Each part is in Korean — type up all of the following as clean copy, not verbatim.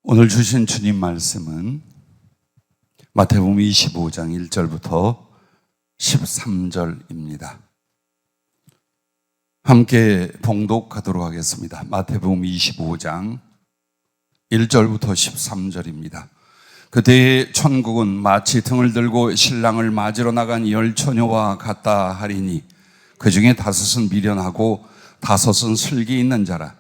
오늘 주신 주님 말씀은 마태복음 25장 1절부터 13절입니다. 함께 봉독하도록 하겠습니다. 마태복음 25장 1절부터 13절입니다. 그때의 천국은 마치 등을 들고 신랑을 맞으러 나간 10처녀와 같다 하리니 그 중에 5은 미련하고 5은 슬기 있는 자라.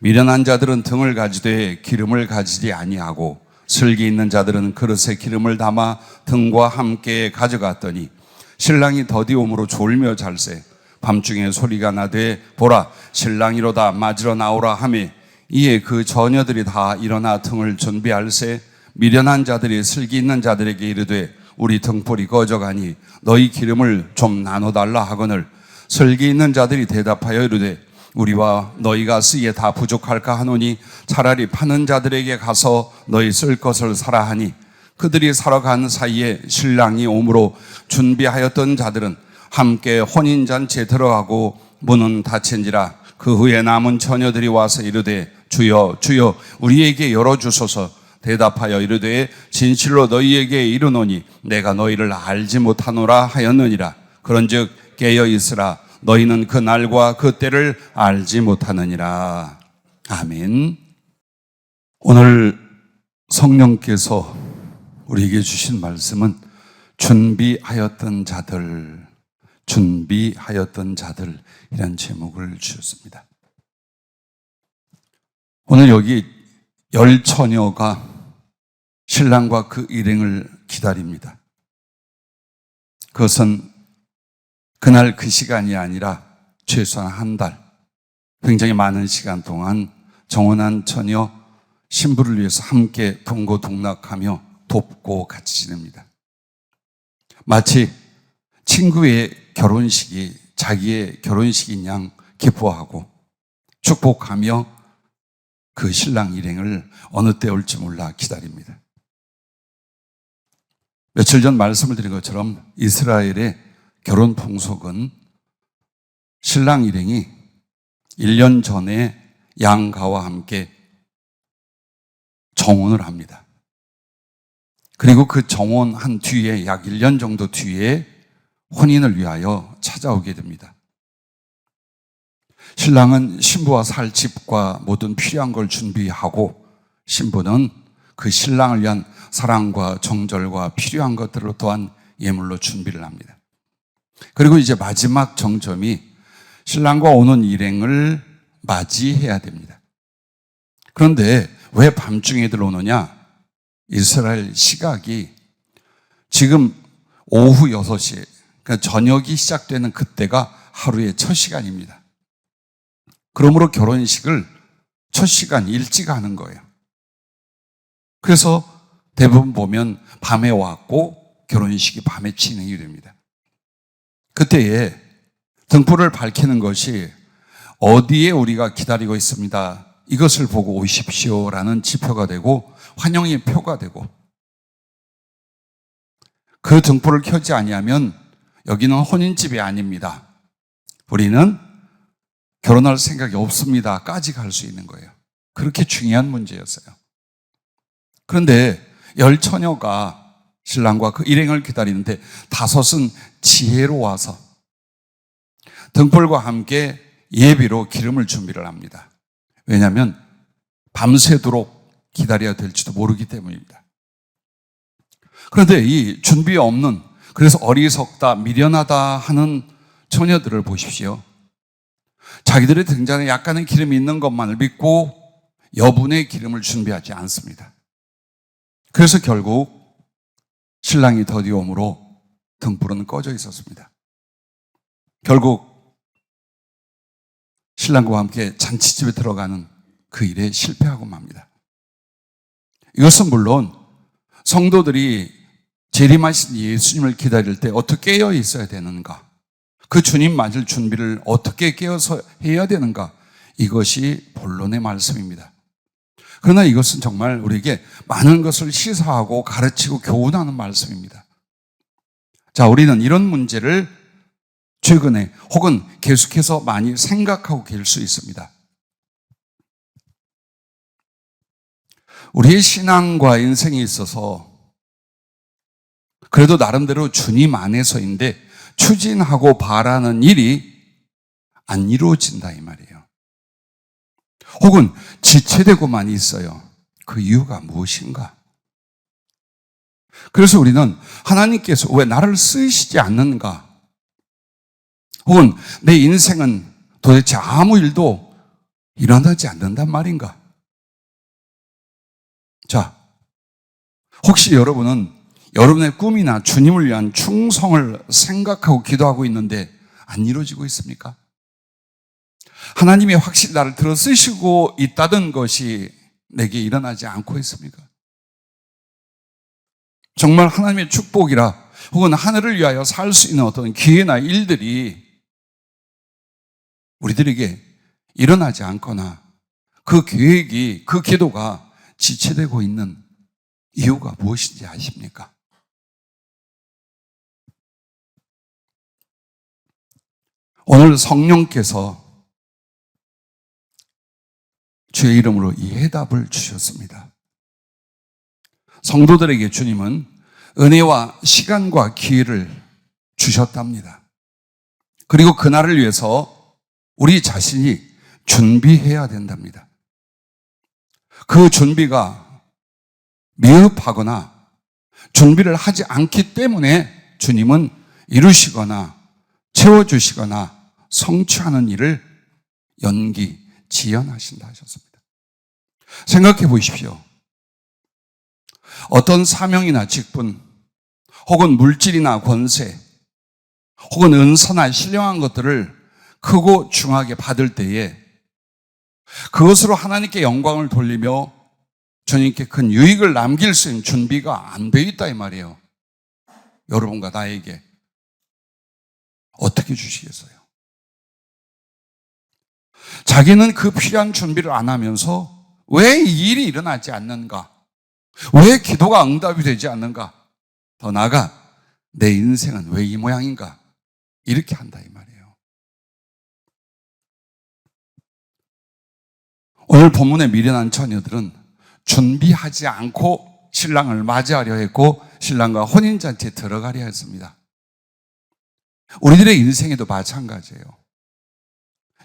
미련한 자들은 등을 가지되 기름을 가지지 아니하고 슬기 있는 자들은 그릇에 기름을 담아 등과 함께 가져갔더니 신랑이 더디옴으로 졸며 잘세. 밤중에 소리가 나되 보라 신랑이로다 맞으러 나오라 하매 이에 그 처녀들이 다 일어나 등을 준비할세. 미련한 자들이 슬기 있는 자들에게 이르되 우리 등불이 꺼져가니 너희 기름을 좀 나눠달라 하거늘 슬기 있는 자들이 대답하여 이르되 우리와 너희가 쓰기에 다 부족할까 하노니 차라리 파는 자들에게 가서 너희 쓸 것을 사라 하니 그들이 사러 간 사이에 신랑이 오므로 준비하였던 자들은 함께 혼인잔치에 들어가고 문은 닫힌지라. 그 후에 남은 처녀들이 와서 이르되 주여 주여 우리에게 열어주소서. 대답하여 이르되 진실로 너희에게 이르노니 내가 너희를 알지 못하노라 하였느니라. 그런즉 깨어 있으라. 너희는 그 날과 그 때를 알지 못하느니라. 아멘. 오늘 성령께서 우리에게 주신 말씀은 준비하였던 자들이란 제목을 주셨습니다. 오늘 여기 10처녀가 신랑과 그 일행을 기다립니다. 그것은 그날 그 시간이 아니라 최소한 한 달, 굉장히 많은 시간 동안 정혼한 처녀 신부를 위해서 함께 동고동락하며 돕고 같이 지냅니다. 마치 친구의 결혼식이 자기의 결혼식인 양 기뻐하고 축복하며 그 신랑 일행을 어느 때 올지 몰라 기다립니다. 며칠 전 말씀을 드린 것처럼 이스라엘의 결혼 풍속은 신랑 일행이 1년 전에 양가와 함께 정혼을 합니다. 그리고 그 정혼한 뒤에 약 1년 정도 뒤에 혼인을 위하여 찾아오게 됩니다. 신랑은 신부와 살 집과 모든 필요한 걸 준비하고 신부는 그 신랑을 위한 사랑과 정절과 필요한 것들을 또한 예물로 준비를 합니다. 그리고 이제 마지막 정점이 신랑과 오는 일행을 맞이해야 됩니다. 그런데 왜 밤중에들 오느냐? 이스라엘 시각이 지금 오후 6시에, 그러니까 저녁이 시작되는 그때가 하루의 첫 시간입니다. 그러므로 결혼식을 첫 시간 일찍 하는 거예요. 그래서 대부분 보면 밤에 왔고 결혼식이 밤에 진행이 됩니다. 그때에 등불을 밝히는 것이 어디에 우리가 기다리고 있습니다. 이것을 보고 오십시오라는 지표가 되고 환영의 표가 되고 그 등불을 켜지 아니하면 여기는 혼인집이 아닙니다. 우리는 결혼할 생각이 없습니다. 까지 갈 수 있는 거예요. 그렇게 중요한 문제였어요. 그런데 10처녀가 신랑과 그 일행을 기다리는데 5은 지혜로워서 등불과 함께 예비로 기름을 준비를 합니다. 왜냐하면 밤새도록 기다려야 될지도 모르기 때문입니다. 그런데 이 준비 없는, 그래서 어리석다, 미련하다 하는 처녀들을 보십시오. 자기들의 등잔에 약간의 기름이 있는 것만을 믿고 여분의 기름을 준비하지 않습니다. 그래서 결국 신랑이 더디옴으로 등불은 꺼져 있었습니다. 결국 신랑과 함께 잔치집에 들어가는 그 일에 실패하고 맙니다. 이것은 물론 성도들이 재림하신 예수님을 기다릴 때 어떻게 깨어 있어야 되는가, 그 주님 맞을 준비를 어떻게 깨어서 해야 되는가, 이것이 본론의 말씀입니다. 그러나 이것은 정말 우리에게 많은 것을 시사하고 가르치고 교훈하는 말씀입니다. 자, 우리는 이런 문제를 최근에 혹은 계속해서 많이 생각하고 계실 수 있습니다. 우리의 신앙과 인생에 있어서 그래도 나름대로 주님 안에서인데 추진하고 바라는 일이 안 이루어진다 이 말이에요. 혹은 지체되고만 있어요. 그 이유가 무엇인가? 그래서 우리는 하나님께서 왜 나를 쓰시지 않는가? 혹은 내 인생은 도대체 아무 일도 일어나지 않는단 말인가? 자, 혹시 여러분은 여러분의 꿈이나 주님을 위한 충성을 생각하고 기도하고 있는데 안 이루어지고 있습니까? 하나님이 확실히 나를 들어 쓰시고 있다던 것이 내게 일어나지 않고 있습니까? 정말 하나님의 축복이라 혹은 하늘을 위하여 살 수 있는 어떤 기회나 일들이 우리들에게 일어나지 않거나 그 계획이, 그 기도가 지체되고 있는 이유가 무엇인지 아십니까? 오늘 성령께서 주의 이름으로 이 해답을 주셨습니다. 성도들에게 주님은 은혜와 시간과 기회를 주셨답니다. 그리고 그날을 위해서 우리 자신이 준비해야 된답니다. 그 준비가 미흡하거나 준비를 하지 않기 때문에 주님은 이루시거나 채워주시거나 성취하는 일을 연기, 지연하신다 하셨습니다. 생각해 보십시오. 어떤 사명이나 직분, 혹은 물질이나 권세, 혹은 은사나 신령한 것들을 크고 중하게 받을 때에 그것으로 하나님께 영광을 돌리며 주님께 큰 유익을 남길 수 있는 준비가 안 되어 있다 이 말이에요. 여러분과 나에게 어떻게 주시겠어요? 자기는 그 필요한 준비를 안 하면서 왜 이 일이 일어나지 않는가? 왜 기도가 응답이 되지 않는가? 더 나아가 내 인생은 왜 이 모양인가? 이렇게 한다 이 말이에요. 오늘 본문에 미련한 처녀들은 준비하지 않고 신랑을 맞이하려 했고 신랑과 혼인잔치에 들어가려 했습니다. 우리들의 인생에도 마찬가지예요.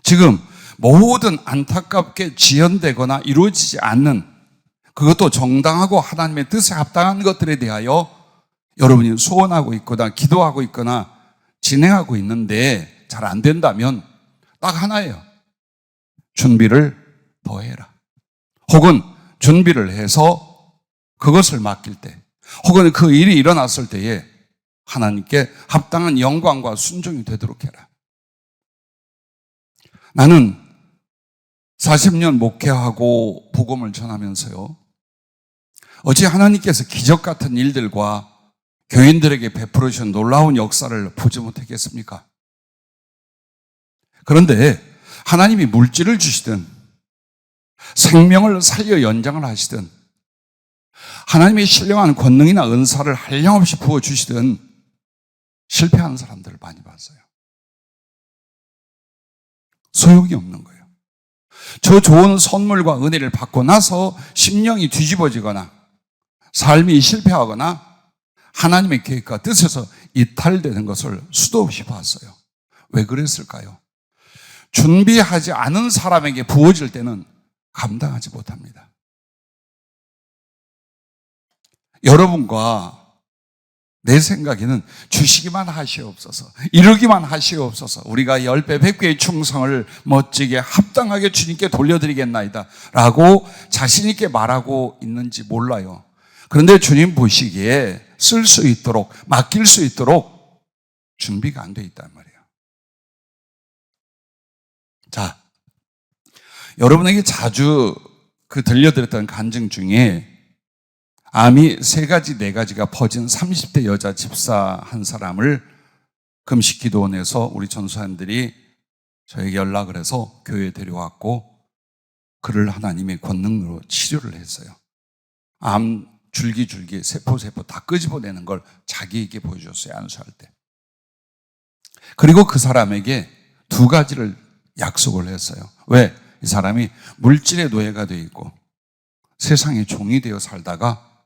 지금 모든 안타깝게 지연되거나 이루어지지 않는 그것도 정당하고 하나님의 뜻에 합당한 것들에 대하여 여러분이 소원하고 있거나 기도하고 있거나 진행하고 있는데 잘 안 된다면 딱 하나예요. 준비를 더 해라. 혹은 준비를 해서 그것을 맡길 때 혹은 그 일이 일어났을 때에 하나님께 합당한 영광과 순종이 되도록 해라. 나는 40년 목회하고 복음을 전하면서요. 어찌 하나님께서 기적 같은 일들과 교인들에게 베풀어 주신 놀라운 역사를 보지 못했겠습니까? 그런데 하나님이 물질을 주시든 생명을 살려 연장을 하시든 하나님의 신령한 권능이나 은사를 한량없이 부어주시든 실패하는 사람들을 많이 봤어요. 소용이 없는 거예요. 저 좋은 선물과 은혜를 받고 나서 심령이 뒤집어지거나 삶이 실패하거나 하나님의 계획과 뜻에서 이탈되는 것을 수도 없이 봤어요. 왜 그랬을까요? 준비하지 않은 사람에게 부어질 때는 감당하지 못합니다. 여러분과 내 생각에는 주시기만 하시옵소서, 이루기만 하시옵소서, 우리가 10배, 100배의 충성을 멋지게 합당하게 주님께 돌려드리겠나이다 라고 자신 있게 말하고 있는지 몰라요. 그런데 주님 보시기에 쓸 수 있도록, 맡길 수 있도록 준비가 안 돼 있단 말이에요. 자, 여러분에게 자주 들려드렸던 간증 중에 암이 3가지, 4가지가 퍼진 30대 여자 집사 한 사람을 금식기도원에서 우리 전수사님들이 저에게 연락을 해서 교회에 데려왔고 그를 하나님의 권능으로 치료를 했어요. 암 줄기 세포 다 끄집어내는 걸 자기에게 보여줬어요. 안수할 때. 그리고 그 사람에게 2가지를 약속을 했어요. 왜? 이 사람이 물질의 노예가 돼 있고 세상의 종이 되어 살다가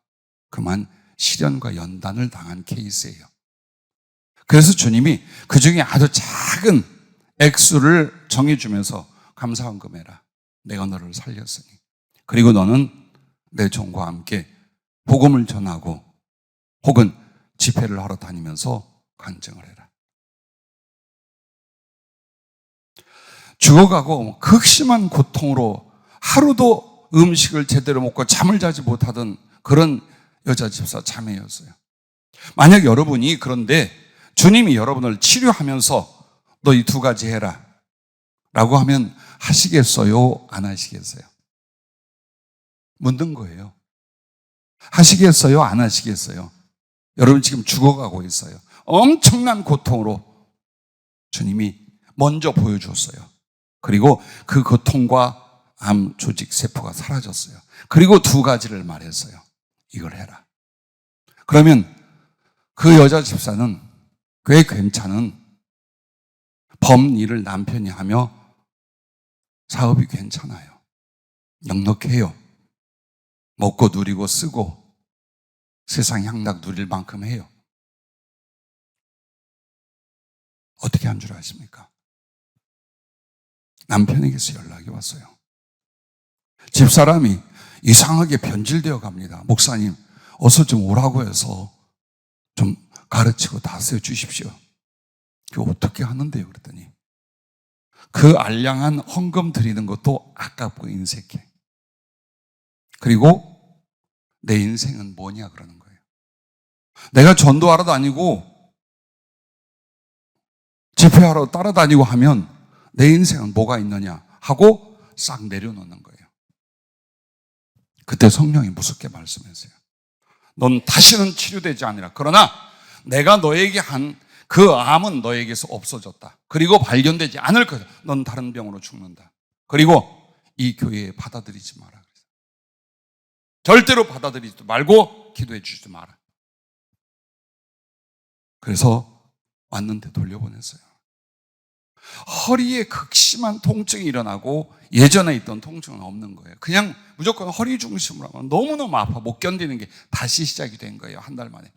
그만 시련과 연단을 당한 케이스예요. 그래서 주님이 그 중에 아주 작은 액수를 정해주면서 감사한 금해라. 내가 너를 살렸으니. 그리고 너는 내 종과 함께 복음을 전하고 혹은 집회를 하러 다니면서 간증을 해라. 죽어가고 극심한 고통으로 하루도 음식을 제대로 먹고 잠을 자지 못하던 그런 여자 집사 자매였어요. 만약 여러분이 그런데 주님이 여러분을 치료하면서 너 이 두 가지 해라 라고 하면 하시겠어요? 안 하시겠어요? 묻는 거예요. 하시겠어요? 안 하시겠어요? 여러분 지금 죽어가고 있어요. 엄청난 고통으로 주님이 먼저 보여주었어요. 그리고 그 고통과 암 조직 세포가 사라졌어요. 그리고 두 가지를 말했어요. 이걸 해라. 그러면 그 여자 집사는 꽤 괜찮은 범일을 남편이 하며 사업이 괜찮아요. 넉넉해요. 먹고 누리고 쓰고 세상 향락 누릴 만큼 해요. 어떻게 한 줄 아십니까? 남편에게서 연락이 왔어요. 집사람이 이상하게 변질되어 갑니다. 목사님, 어서 좀 오라고 해서 좀 가르치고 다스려 주십시오. 그거 어떻게 하는데요? 그랬더니 그 알량한 헌금 드리는 것도 아깝고 인색해. 그리고 내 인생은 뭐냐 그러는 거예요. 내가 전도하러 다니고 집회하러 따라다니고 하면 내 인생은 뭐가 있느냐 하고 싹 내려놓는 거예요. 그때 성령이 무섭게 말씀했어요. 넌 다시는 치료되지 않으라. 그러나 내가 너에게 한 그 암은 너에게서 없어졌다. 그리고 발견되지 않을 거다. 넌 다른 병으로 죽는다. 그리고 이 교회에 받아들이지 마라. 절대로 받아들이지 말고 기도해 주지 마라. 그래서 왔는데 돌려보냈어요. 허리에 극심한 통증이 일어나고 예전에 있던 통증은 없는 거예요. 그냥 무조건 허리 중심으로 하면 너무너무 아파 못 견디는 게 다시 시작이 된 거예요. 한 달 만에.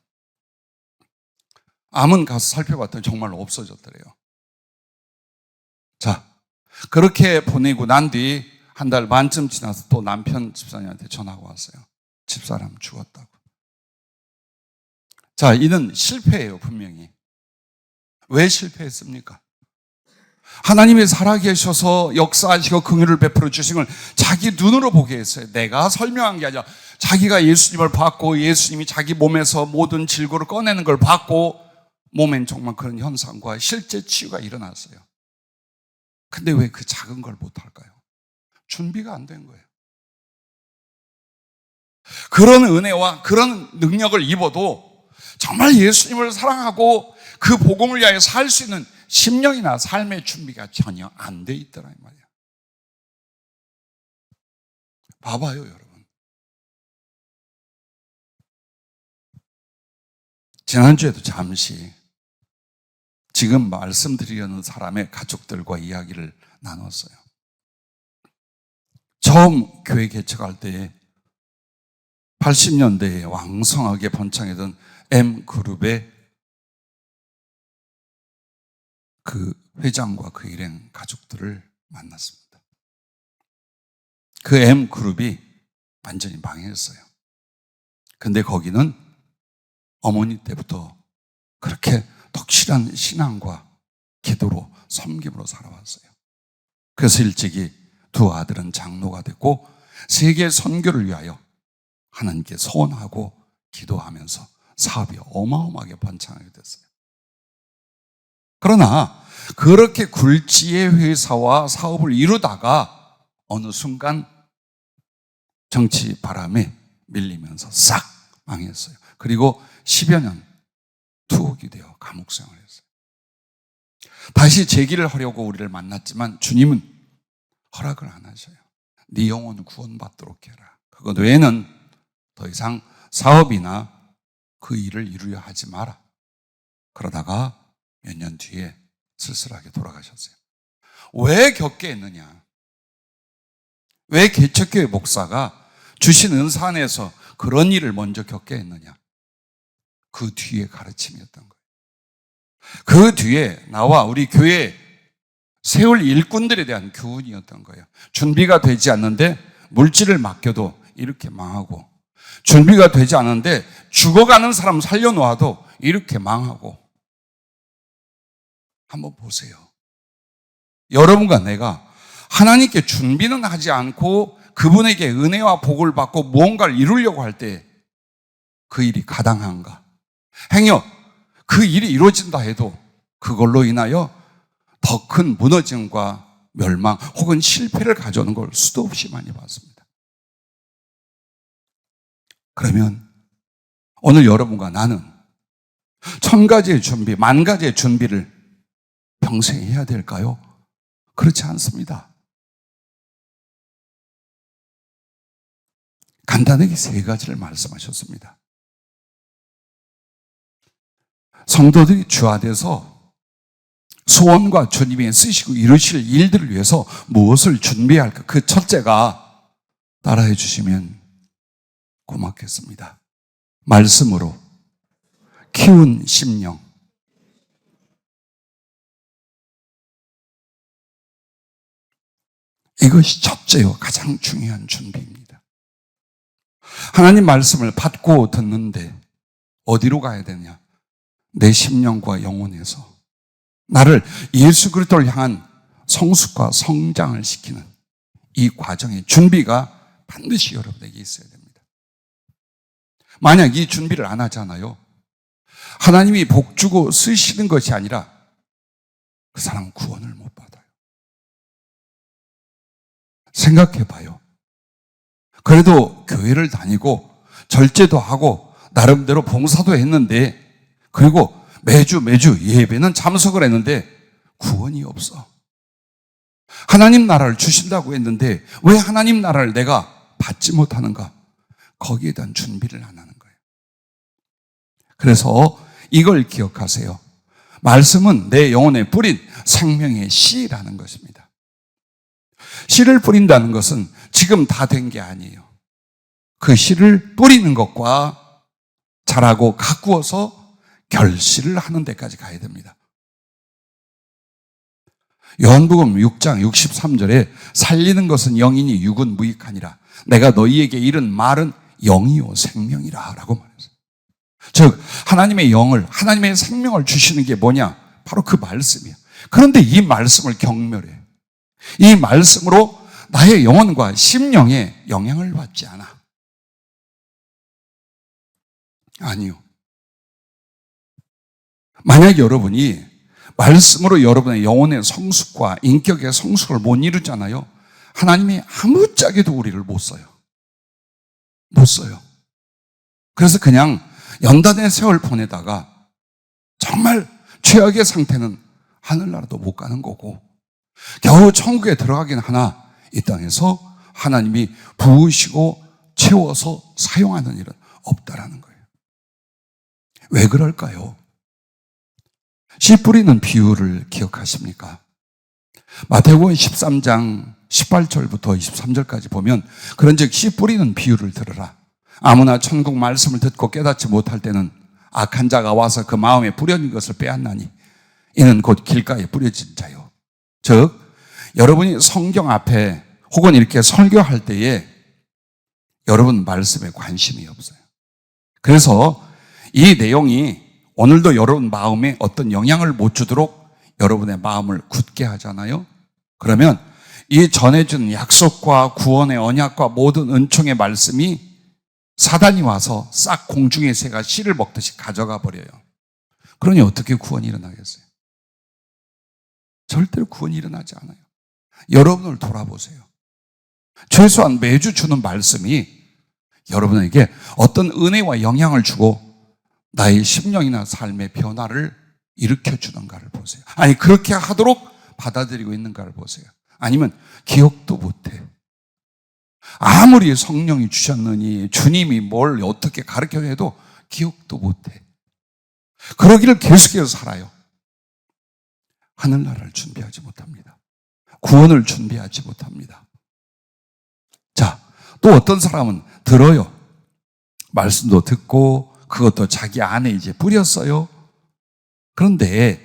암은 가서 살펴봤더니 정말로 없어졌더래요. 자, 그렇게 보내고 난 뒤 한 달 반쯤 지나서 또 남편 집사님한테 전화가 왔어요. 집사람 죽었다고. 자, 이는 실패예요, 분명히. 왜 실패했습니까? 하나님이 살아계셔서 역사하시고 긍휼을 베풀어 주신 걸 자기 눈으로 보게 했어요. 내가 설명한 게 아니라 자기가 예수님을 봤고 예수님이 자기 몸에서 모든 질고를 꺼내는 걸 봤고 몸엔 정말 그런 현상과 실제 치유가 일어났어요. 근데 왜 그 작은 걸 못할까요? 준비가 안 된 거예요. 그런 은혜와 그런 능력을 입어도 정말 예수님을 사랑하고 그 복음을 위하여 살 수 있는 심령이나 삶의 준비가 전혀 안 돼 있더라 이 말이야. 봐봐요, 여러분. 지난주에도 잠시 지금 말씀드리려는 사람의 가족들과 이야기를 나눴어요. 처음 교회 개척할 때에 80년대에 왕성하게 번창하던 M그룹의 그 회장과 그 일행 가족들을 만났습니다. 그 M그룹이 완전히 망했어요. 근데 거기는 어머니 때부터 그렇게 덕실한 신앙과 기도로 섬김으로 살아왔어요. 그래서 일찍이 두 아들은 장로가 됐고 세계 선교를 위하여 하나님께 소원하고 기도하면서 사업이 어마어마하게 번창하게 됐어요. 그러나 그렇게 굴지의 회사와 사업을 이루다가 어느 순간 정치 바람에 밀리면서 싹 망했어요. 그리고 10여 년 투옥이 되어 감옥 생활을 했어요. 다시 재기를 하려고 우리를 만났지만 주님은 허락을 안 하셔요. 네 영혼을 구원받도록 해라. 그것 외에는 더 이상 사업이나 그 일을 이루려 하지 마라. 그러다가 몇 년 뒤에 쓸쓸하게 돌아가셨어요. 왜 겪게 했느냐? 왜 개척교회 목사가 주신 은사 안에서 그런 일을 먼저 겪게 했느냐? 그 뒤에 가르침이었던 거예요. 그 뒤에 나와 우리 교회 세울 일꾼들에 대한 교훈이었던 거예요. 준비가 되지 않는데 물질을 맡겨도 이렇게 망하고, 준비가 되지 않는데 죽어가는 사람 살려놓아도 이렇게 망하고. 한번 보세요. 여러분과 내가 하나님께 준비는 하지 않고 그분에게 은혜와 복을 받고 무언가를 이루려고 할 때 그 일이 가당한가? 행여 그 일이 이루어진다 해도 그걸로 인하여 더 큰 무너짐과 멸망 혹은 실패를 가져오는 걸 수도 없이 많이 봤습니다. 그러면 오늘 여러분과 나는 1000가지의 준비, 10,000가지의 준비를 평생 해야 될까요? 그렇지 않습니다. 간단하게 3가지를 말씀하셨습니다. 성도들이 주 안에서 소원과 주님이 쓰시고 이루실 일들을 위해서 무엇을 준비해야 할까? 그 첫째가 따라해 주시면 고맙겠습니다. 말씀으로 키운 심령. 이것이 첫째요, 가장 중요한 준비입니다. 하나님 말씀을 받고 듣는데 어디로 가야 되냐? 내 심령과 영혼에서 나를 예수 그리스도를 향한 성숙과 성장을 시키는 이 과정의 준비가 반드시 여러분에게 있어야 됩니다. 만약 이 준비를 안 하잖아요, 하나님이 복 주고 쓰시는 것이 아니라 그 사람은 구원을 못 받아요. 생각해 봐요. 그래도 교회를 다니고 절제도 하고 나름대로 봉사도 했는데, 그리고 매주 예배는 참석을 했는데 구원이 없어. 하나님 나라를 주신다고 했는데 왜 하나님 나라를 내가 받지 못하는가? 거기에 대한 준비를 안 하는 거예요. 그래서 이걸 기억하세요. 말씀은 내 영혼에 뿌린 생명의 씨라는 것입니다. 씨를 뿌린다는 것은 지금 다 된 게 아니에요. 그 씨를 뿌리는 것과 자라고 가꾸어서 결실을 하는 데까지 가야 됩니다. 요한복음 6장 63절에 살리는 것은 영이니 육은 무익하니라. 내가 너희에게 이른 말은 영이요 생명이라 라고 말했어요. 즉 하나님의 영을, 하나님의 생명을 주시는 게 뭐냐? 바로 그 말씀이에요. 그런데 이 말씀을 경멸해. 이 말씀으로 나의 영혼과 심령에 영향을 받지 않아. 아니요. 만약 여러분이 말씀으로 여러분의 영혼의 성숙과 인격의 성숙을 못 이루잖아요, 하나님이 아무짝에도 우리를 못 써요. 못 써요. 그래서 그냥 연단의 세월 보내다가 정말 최악의 상태는 하늘나라도 못 가는 거고, 겨우 천국에 들어가긴 하나 이 땅에서 하나님이 부으시고 채워서 사용하는 일은 없다라는 거예요. 왜 그럴까요? 씨 뿌리는 비유를 기억하십니까? 마태복음 13장 18절부터 23절까지 보면, 그런즉 씨 뿌리는 비유를 들으라. 아무나 천국 말씀을 듣고 깨닫지 못할 때는 악한 자가 와서 그 마음에 뿌려진 것을 빼앗나니 이는 곧 길가에 뿌려진 자요. 즉 여러분이 성경 앞에 혹은 이렇게 설교할 때에 여러분 말씀에 관심이 없어요. 그래서 이 내용이 오늘도 여러분 마음에 어떤 영향을 못 주도록 여러분의 마음을 굳게 하잖아요. 그러면 이 전해준 약속과 구원의 언약과 모든 은총의 말씀이 사단이 와서 싹 공중의 새가 씨를 먹듯이 가져가 버려요. 그러니 어떻게 구원이 일어나겠어요? 절대로 구원이 일어나지 않아요. 여러분을 돌아보세요. 최소한 매주 주는 말씀이 여러분에게 어떤 은혜와 영향을 주고 나의 심령이나 삶의 변화를 일으켜주는가를 보세요. 아니 그렇게 하도록 받아들이고 있는가를 보세요. 아니면 기억도 못해. 아무리 성령이 주셨느니 주님이 뭘 어떻게 가르쳐야 해도 기억도 못해. 그러기를 계속해서 살아요. 하늘나라를 준비하지 못합니다. 구원을 준비하지 못합니다. 자, 또 어떤 사람은 들어요. 말씀도 듣고 그것도 자기 안에 이제 뿌렸어요. 그런데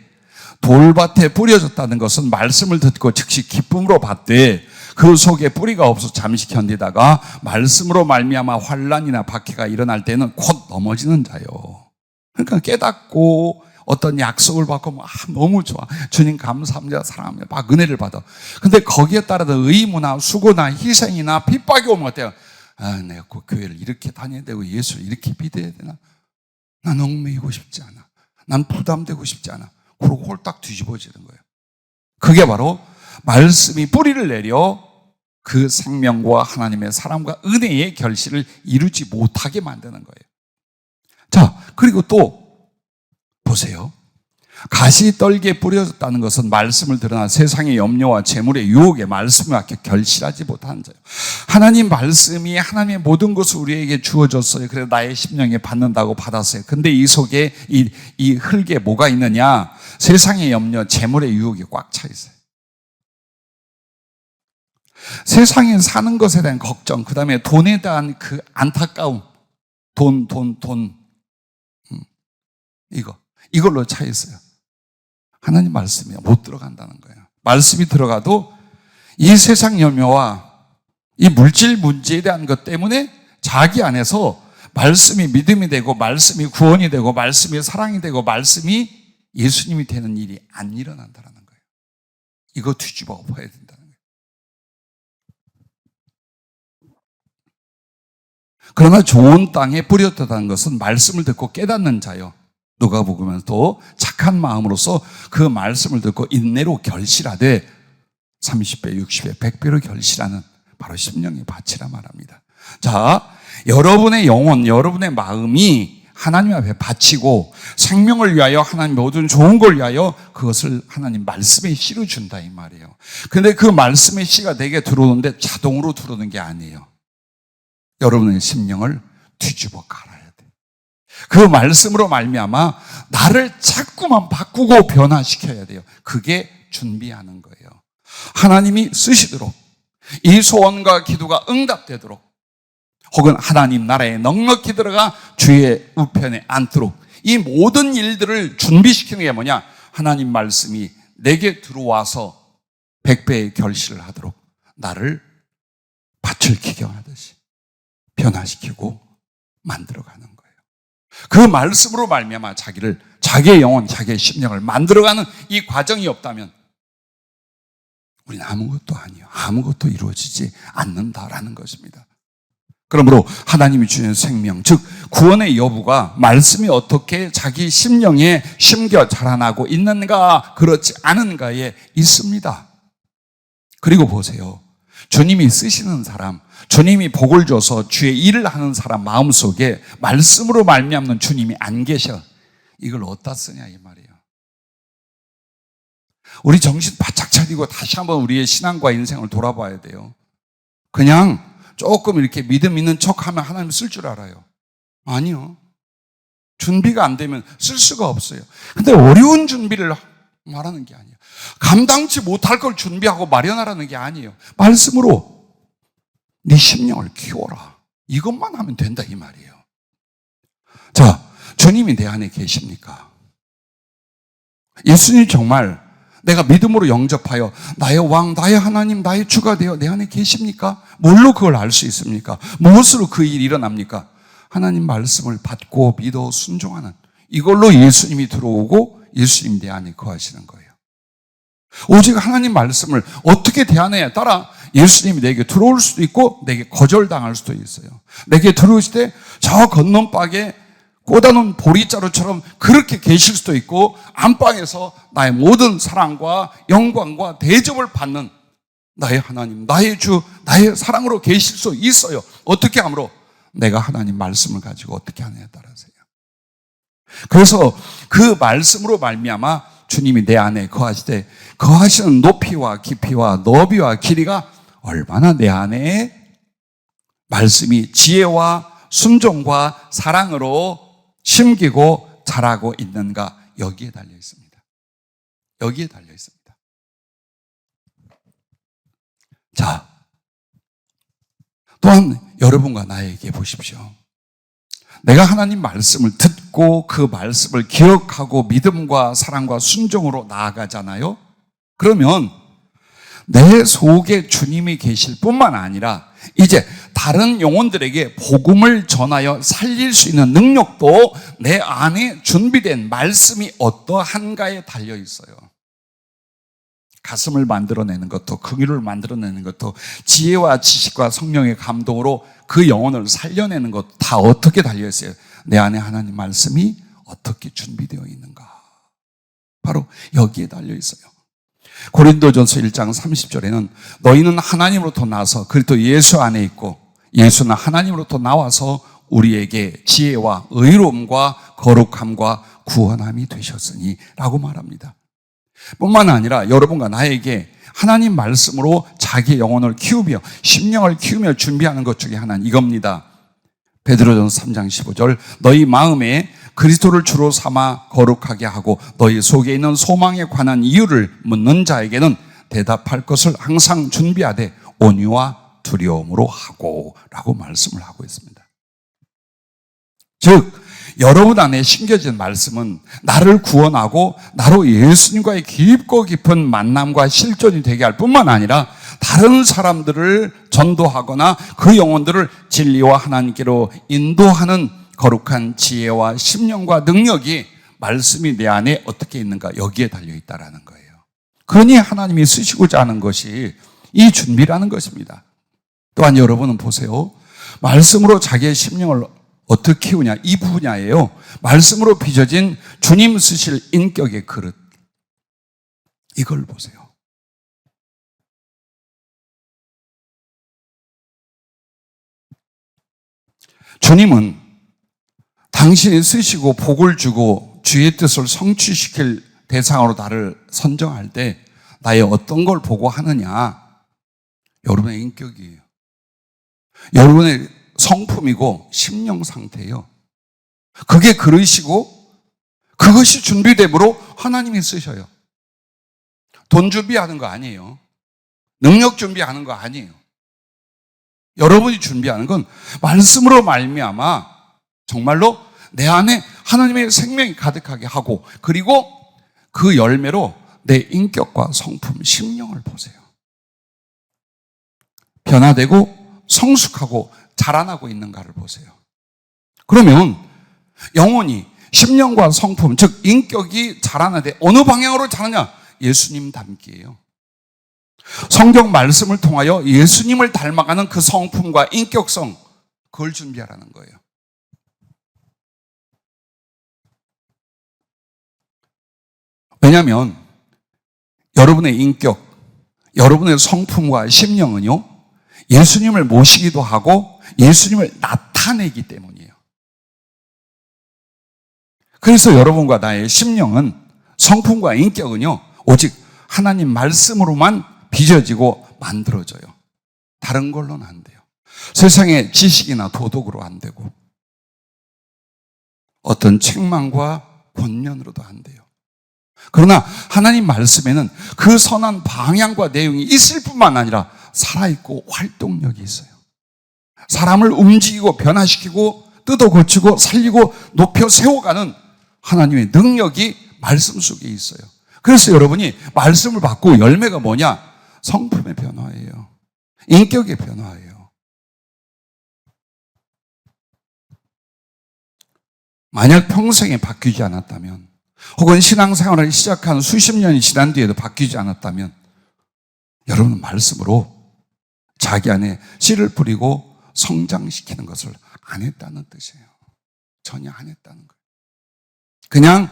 돌밭에 뿌려졌다는 것은 말씀을 듣고 즉시 기쁨으로 받되 그 속에 뿌리가 없어 잠시 견디다가 말씀으로 말미암아 환난이나 박해가 일어날 때는 곧 넘어지는 자요. 그러니까 깨닫고 어떤 약속을 받고 너무 좋아. 주님 감사합니다. 사랑합니다. 막 은혜를 받아. 근데 거기에 따라서 의무나 수고나 희생이나 핍박이 오면 어때요? 내가 그 교회를 이렇게 다녀야 되고 예수를 이렇게 믿어야 되나? 난 얽매이고 싶지 않아. 난 부담되고 싶지 않아. 그러고 홀딱 뒤집어지는 거예요. 그게 바로 말씀이 뿌리를 내려 그 생명과 하나님의 사랑과 은혜의 결실을 이루지 못하게 만드는 거예요. 자, 그리고 또 보세요. 가시떨기에 뿌려졌다는 것은 말씀을 드러나 세상의 염려와 재물의 유혹에 말씀을 맡겨 결실하지 못하는 자예요. 하나님 말씀이 하나님의 모든 것을 우리에게 주어졌어요. 그래서 나의 심령에 받는다고 받았어요. 근데 이 속에 이 흙에 뭐가 있느냐? 세상의 염려, 재물의 유혹이 꽉 차 있어요. 세상에 사는 것에 대한 걱정, 그 다음에 돈에 대한 그 안타까움, 돈, 이걸로 차 있어요. 하나님 말씀이 못 들어간다는 거예요. 말씀이 들어가도 이 세상 염려와 이 물질 문제에 대한 것 때문에 자기 안에서 말씀이 믿음이 되고 말씀이 구원이 되고 말씀이 사랑이 되고 말씀이 예수님이 되는 일이 안 일어난다는 거예요. 이거 뒤집어 엎어야 된다는 거예요. 그러나 좋은 땅에 뿌렸다는 것은 말씀을 듣고 깨닫는 자요. 누가복음에서 또 착한 마음으로서 그 말씀을 듣고 인내로 결실하되 30배, 60배, 100배로 결실하는 바로 심령의 밭이라 말합니다. 자, 여러분의 영혼, 여러분의 마음이 하나님 앞에 바치고 생명을 위하여 하나님 모든 좋은 걸 위하여 그것을 하나님 말씀의 씨로 준다 이 말이에요. 그런데 그 말씀의 씨가 내게 들어오는데 자동으로 들어오는 게 아니에요. 여러분의 심령을 뒤집어 갈아야 돼. 그 말씀으로 말미암아 나를 자꾸만 바꾸고 변화시켜야 돼요. 그게 준비하는 거예요. 하나님이 쓰시도록 이 소원과 기도가 응답되도록 혹은 하나님 나라에 넉넉히 들어가 주의 우편에 앉도록 이 모든 일들을 준비시키는 게 뭐냐? 하나님 말씀이 내게 들어와서 100배의 결실을 하도록 나를 밭을 기경하듯이 변화시키고 만들어가는 거예요. 그 말씀으로 말미암아 자기의 영혼, 자기의 심령을 만들어가는 이 과정이 없다면 우리는 아무것도 아니에요. 아무것도 이루어지지 않는다라는 것입니다. 그러므로 하나님이 주신 생명, 즉 구원의 여부가 말씀이 어떻게 자기 심령에 심겨 자라나고 있는가 그렇지 않은가에 있습니다. 그리고 보세요. 주님이 쓰시는 사람, 주님이 복을 줘서 주의 일을 하는 사람 마음속에 말씀으로 말미암는 주님이 안 계셔. 이걸 어디다 쓰냐 이 말이에요. 우리 정신 바짝 차리고 다시 한번 우리의 신앙과 인생을 돌아봐야 돼요. 그냥 조금 이렇게 믿음 있는 척하면 하나님 쓸 줄 알아요. 아니요. 준비가 안 되면 쓸 수가 없어요. 근데 어려운 준비를 말하는 게 아니에요. 감당치 못할 걸 준비하고 마련하라는 게 아니에요. 말씀으로 네 심령을 키워라. 이것만 하면 된다 이 말이에요. 자, 주님이 내 안에 계십니까? 예수님이 정말 내가 믿음으로 영접하여 나의 왕, 나의 하나님, 나의 주가 되어 내 안에 계십니까? 뭘로 그걸 알 수 있습니까? 무엇으로 그 일이 일어납니까? 하나님 말씀을 받고 믿어 순종하는 이걸로 예수님이 들어오고 예수님이 내 안에 거하시는 거예요. 오직 하나님 말씀을 어떻게 대하느냐에 따라 예수님이 내게 들어올 수도 있고 내게 거절당할 수도 있어요. 내게 들어오실 때 저 건넌방에 꽂아놓은 보리자루처럼 그렇게 계실 수도 있고 안방에서 나의 모든 사랑과 영광과 대접을 받는 나의 하나님, 나의 주, 나의 사랑으로 계실 수 있어요. 어떻게 함으로? 내가 하나님 말씀을 가지고 어떻게 하느냐에 따라서요. 그래서 그 말씀으로 말미암아 주님이 내 안에 거하시되 거하시는 높이와 깊이와 너비와 길이가 얼마나 내 안에 말씀이 지혜와 순종과 사랑으로 심기고 자라고 있는가 여기에 달려 있습니다. 여기에 달려 있습니다. 자, 또한 여러분과 나에게 보십시오. 내가 하나님 말씀을 듣고 그 말씀을 기억하고 믿음과 사랑과 순종으로 나아가잖아요. 그러면 내 속에 주님이 계실 뿐만 아니라 이제 다른 영혼들에게 복음을 전하여 살릴 수 있는 능력도 내 안에 준비된 말씀이 어떠한가에 달려 있어요. 가슴을 만들어내는 것도, 긍휼을 만들어내는 것도, 지혜와 지식과 성령의 감동으로 그 영혼을 살려내는 것 다 어떻게 달려 있어요? 내 안에 하나님 말씀이 어떻게 준비되어 있는가? 바로 여기에 달려 있어요. 고린도전서 1장 30절에는 너희는 하나님으로부터 나서 그리스도 예수 안에 있고 예수는 하나님으로부터 나와서 우리에게 지혜와 의로움과 거룩함과 구원함이 되셨으니 라고 말합니다. 뿐만 아니라 여러분과 나에게 하나님 말씀으로 자기 영혼을 키우며 심령을 키우며 준비하는 것 중에 하나는 이겁니다. 베드로전서 3장 15절 너희 마음에 그리스도를 주로 삼아 거룩하게 하고 너희 속에 있는 소망에 관한 이유를 묻는 자에게는 대답할 것을 항상 준비하되 온유와 두려움으로 하고 라고 말씀을 하고 있습니다. 즉 여러분 안에 심겨진 말씀은 나를 구원하고 나로 예수님과의 깊고 깊은 만남과 실존이 되게 할 뿐만 아니라 다른 사람들을 전도하거나 그 영혼들을 진리와 하나님께로 인도하는 거룩한 지혜와 심령과 능력이 말씀이 내 안에 어떻게 있는가 여기에 달려있다라는 거예요. 그러니 하나님이 쓰시고자 하는 것이 이 준비라는 것입니다. 또한 여러분은 보세요. 말씀으로 자기의 심령을 어떻게 키우냐 이 분야예요. 말씀으로 빚어진 주님 쓰실 인격의 그릇 이걸 보세요. 주님은 당신이 쓰시고 복을 주고 주의 뜻을 성취시킬 대상으로 나를 선정할 때 나의 어떤 걸 보고 하느냐? 여러분의 인격이에요. 여러분의 성품이고 심령 상태예요. 그게 그릇이고 그것이 준비됨으로 하나님이 쓰셔요. 돈 준비하는 거 아니에요. 능력 준비하는 거 아니에요. 여러분이 준비하는 건 말씀으로 말미암아 정말로 내 안에 하나님의 생명이 가득하게 하고 그리고 그 열매로 내 인격과 성품, 심령을 보세요. 변화되고 성숙하고 자라나고 있는가를 보세요. 그러면 영혼이 심령과 성품, 즉 인격이 자라나되 어느 방향으로 자라냐? 예수님 닮기예요. 성경 말씀을 통하여 예수님을 닮아가는 그 성품과 인격성, 그걸 준비하라는 거예요. 왜냐하면 여러분의 인격, 여러분의 성품과 심령은요, 예수님을 모시기도 하고 예수님을 나타내기 때문이에요. 그래서 여러분과 나의 심령은, 성품과 인격은요, 오직 하나님 말씀으로만 빚어지고 만들어져요. 다른 걸로는 안 돼요. 세상의 지식이나 도덕으로 안 되고 어떤 책망과 권면으로도 안 돼요. 그러나 하나님 말씀에는 그 선한 방향과 내용이 있을 뿐만 아니라 살아있고 활동력이 있어요. 사람을 움직이고 변화시키고 뜯어 고치고 살리고 높여 세워가는 하나님의 능력이 말씀 속에 있어요. 그래서 여러분이 말씀을 받고 열매가 뭐냐? 성품의 변화예요. 인격의 변화예요. 만약 평생에 바뀌지 않았다면 혹은 신앙생활을 시작한 수십 년이 지난 뒤에도 바뀌지 않았다면 여러분은 말씀으로 자기 안에 씨를 뿌리고 성장시키는 것을 안 했다는 뜻이에요. 전혀 안 했다는 거예요. 그냥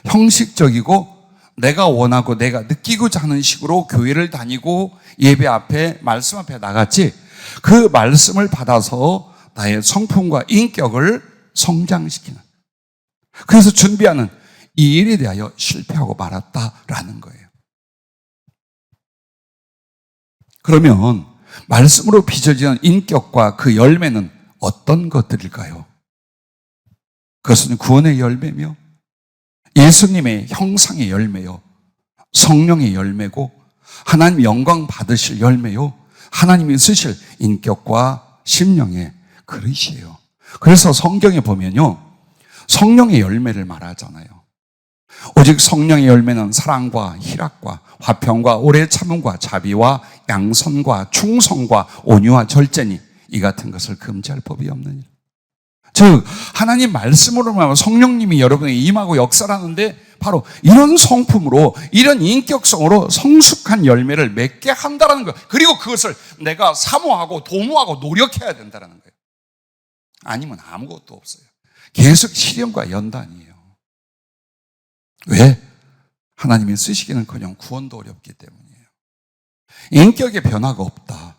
형식적이고 내가 원하고 내가 느끼고자 하는 식으로 교회를 다니고 예배 앞에 말씀 앞에 나갔지 그 말씀을 받아서 나의 성품과 인격을 성장시키는, 그래서 준비하는 이 일에 대하여 실패하고 말았다라는 거예요. 그러면 말씀으로 빚어지는 인격과 그 열매는 어떤 것들일까요? 그것은 구원의 열매며 예수님의 형상의 열매요, 성령의 열매고 하나님 영광 받으실 열매요, 하나님이 쓰실 인격과 심령의 그릇이에요. 그래서 성경에 보면요, 성령의 열매를 말하잖아요. 오직 성령의 열매는 사랑과 희락과 화평과 오래 참음과 자비와 양선과 충성과 온유와 절제니 이 같은 것을 금지할 법이 없느니라. 즉 하나님 말씀으로 말하면 성령님이 여러분에게 임하고 역사하는데 바로 이런 성품으로, 이런 인격성으로 성숙한 열매를 맺게 한다는 거예요. 그리고 그것을 내가 사모하고 도모하고 노력해야 된다는 거예요. 아니면 아무것도 없어요. 계속 시련과 연단이에요. 왜? 하나님이 쓰시기는커녕 구원도 어렵기 때문이에요. 인격의 변화가 없다.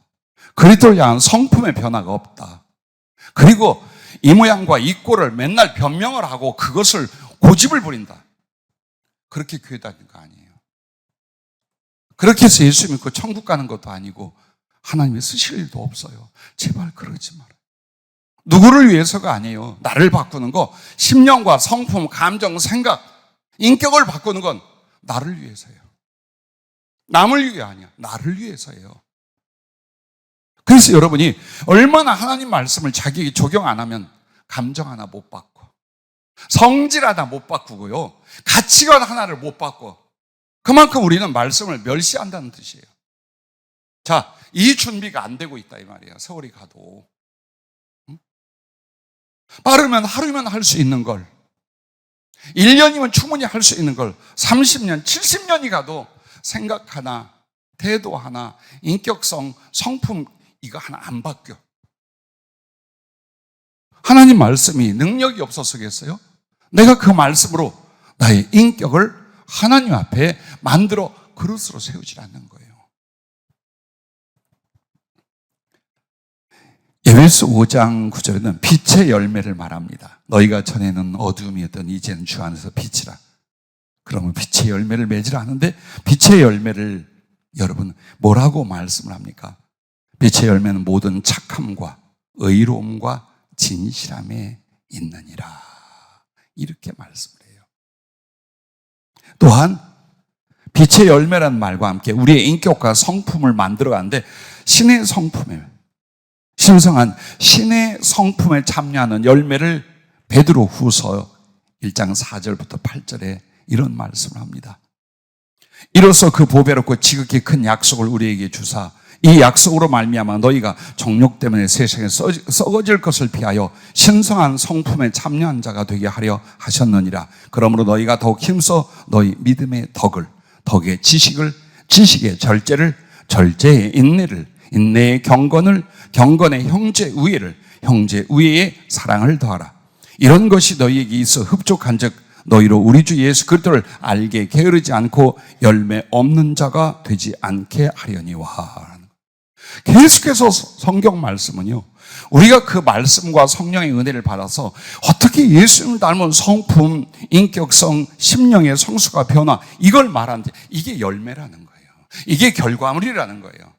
그리스도를 향한 성품의 변화가 없다. 그리고 이 모양과 이 꼴을 맨날 변명을 하고 그것을 고집을 부린다. 그렇게 교회 다니는 거 아니에요. 그렇게 해서 예수 믿고 천국 가는 것도 아니고 하나님이 쓰실 일도 없어요. 제발 그러지 마라. 누구를 위해서가 아니에요. 나를 바꾸는 거, 심령과 성품, 감정, 생각, 인격을 바꾸는 건 나를 위해서예요. 남을 위해 아니야. 나를 위해서예요. 그래서 여러분이 얼마나 하나님 말씀을 자기에게 적용 안 하면 감정 하나 못 바꿔, 성질 하나 못 바꾸고요, 가치관 하나를 못 바꿔. 그만큼 우리는 말씀을 멸시한다는 뜻이에요. 자, 이 준비가 안 되고 있다 이 말이에요. 세월이 가도. 빠르면 하루면 할 수 있는 걸, 1년이면 충분히 할 수 있는 걸 30년, 70년이 가도 생각 하나, 태도 하나, 인격성, 성품 이거 하나 안 바뀌어. 하나님 말씀이 능력이 없어서겠어요? 내가 그 말씀으로 나의 인격을 하나님 앞에 만들어 그릇으로 세우지 않는 거예요. 에베소 5장 9절에는 빛의 열매를 말합니다. 너희가 전에는 어둠이었던 이제는 주 안에서 빛이라. 그러면 빛의 열매를 맺으라 하는데 빛의 열매를 여러분 뭐라고 말씀을 합니까? 빛의 열매는 모든 착함과 의로움과 진실함에 있느니라. 이렇게 말씀을 해요. 또한 빛의 열매라는 말과 함께 우리의 인격과 성품을 만들어가는데 신의 성품에, 신성한 신의 성품에 참여하는 열매를 베드로 후서 1장 4절부터 8절에 이런 말씀을 합니다. 이로써 그 보배롭고 지극히 큰 약속을 우리에게 주사 이 약속으로 말미암아 너희가 정욕 때문에 세상에 썩어질 것을 피하여 신성한 성품에 참여한 자가 되게 하려 하셨느니라. 그러므로 너희가 더욱 힘써 너희 믿음의 덕을, 덕의 지식을, 지식의 절제를, 절제의 인내를, 인내의 경건을, 경건의 형제 우애를, 형제 우애의 사랑을 더하라. 이런 것이 너희에게 있어 흡족한즉 너희로 우리 주 예수 그리스도를 알게 게으르지 않고 열매 없는 자가 되지 않게 하려니와. 계속해서 성경 말씀은요, 우리가 그 말씀과 성령의 은혜를 받아서 어떻게 예수님을 닮은 성품, 인격성, 심령의 성수가 변화, 이걸 말하는데 이게 열매라는 거예요. 이게 결과물이라는 거예요.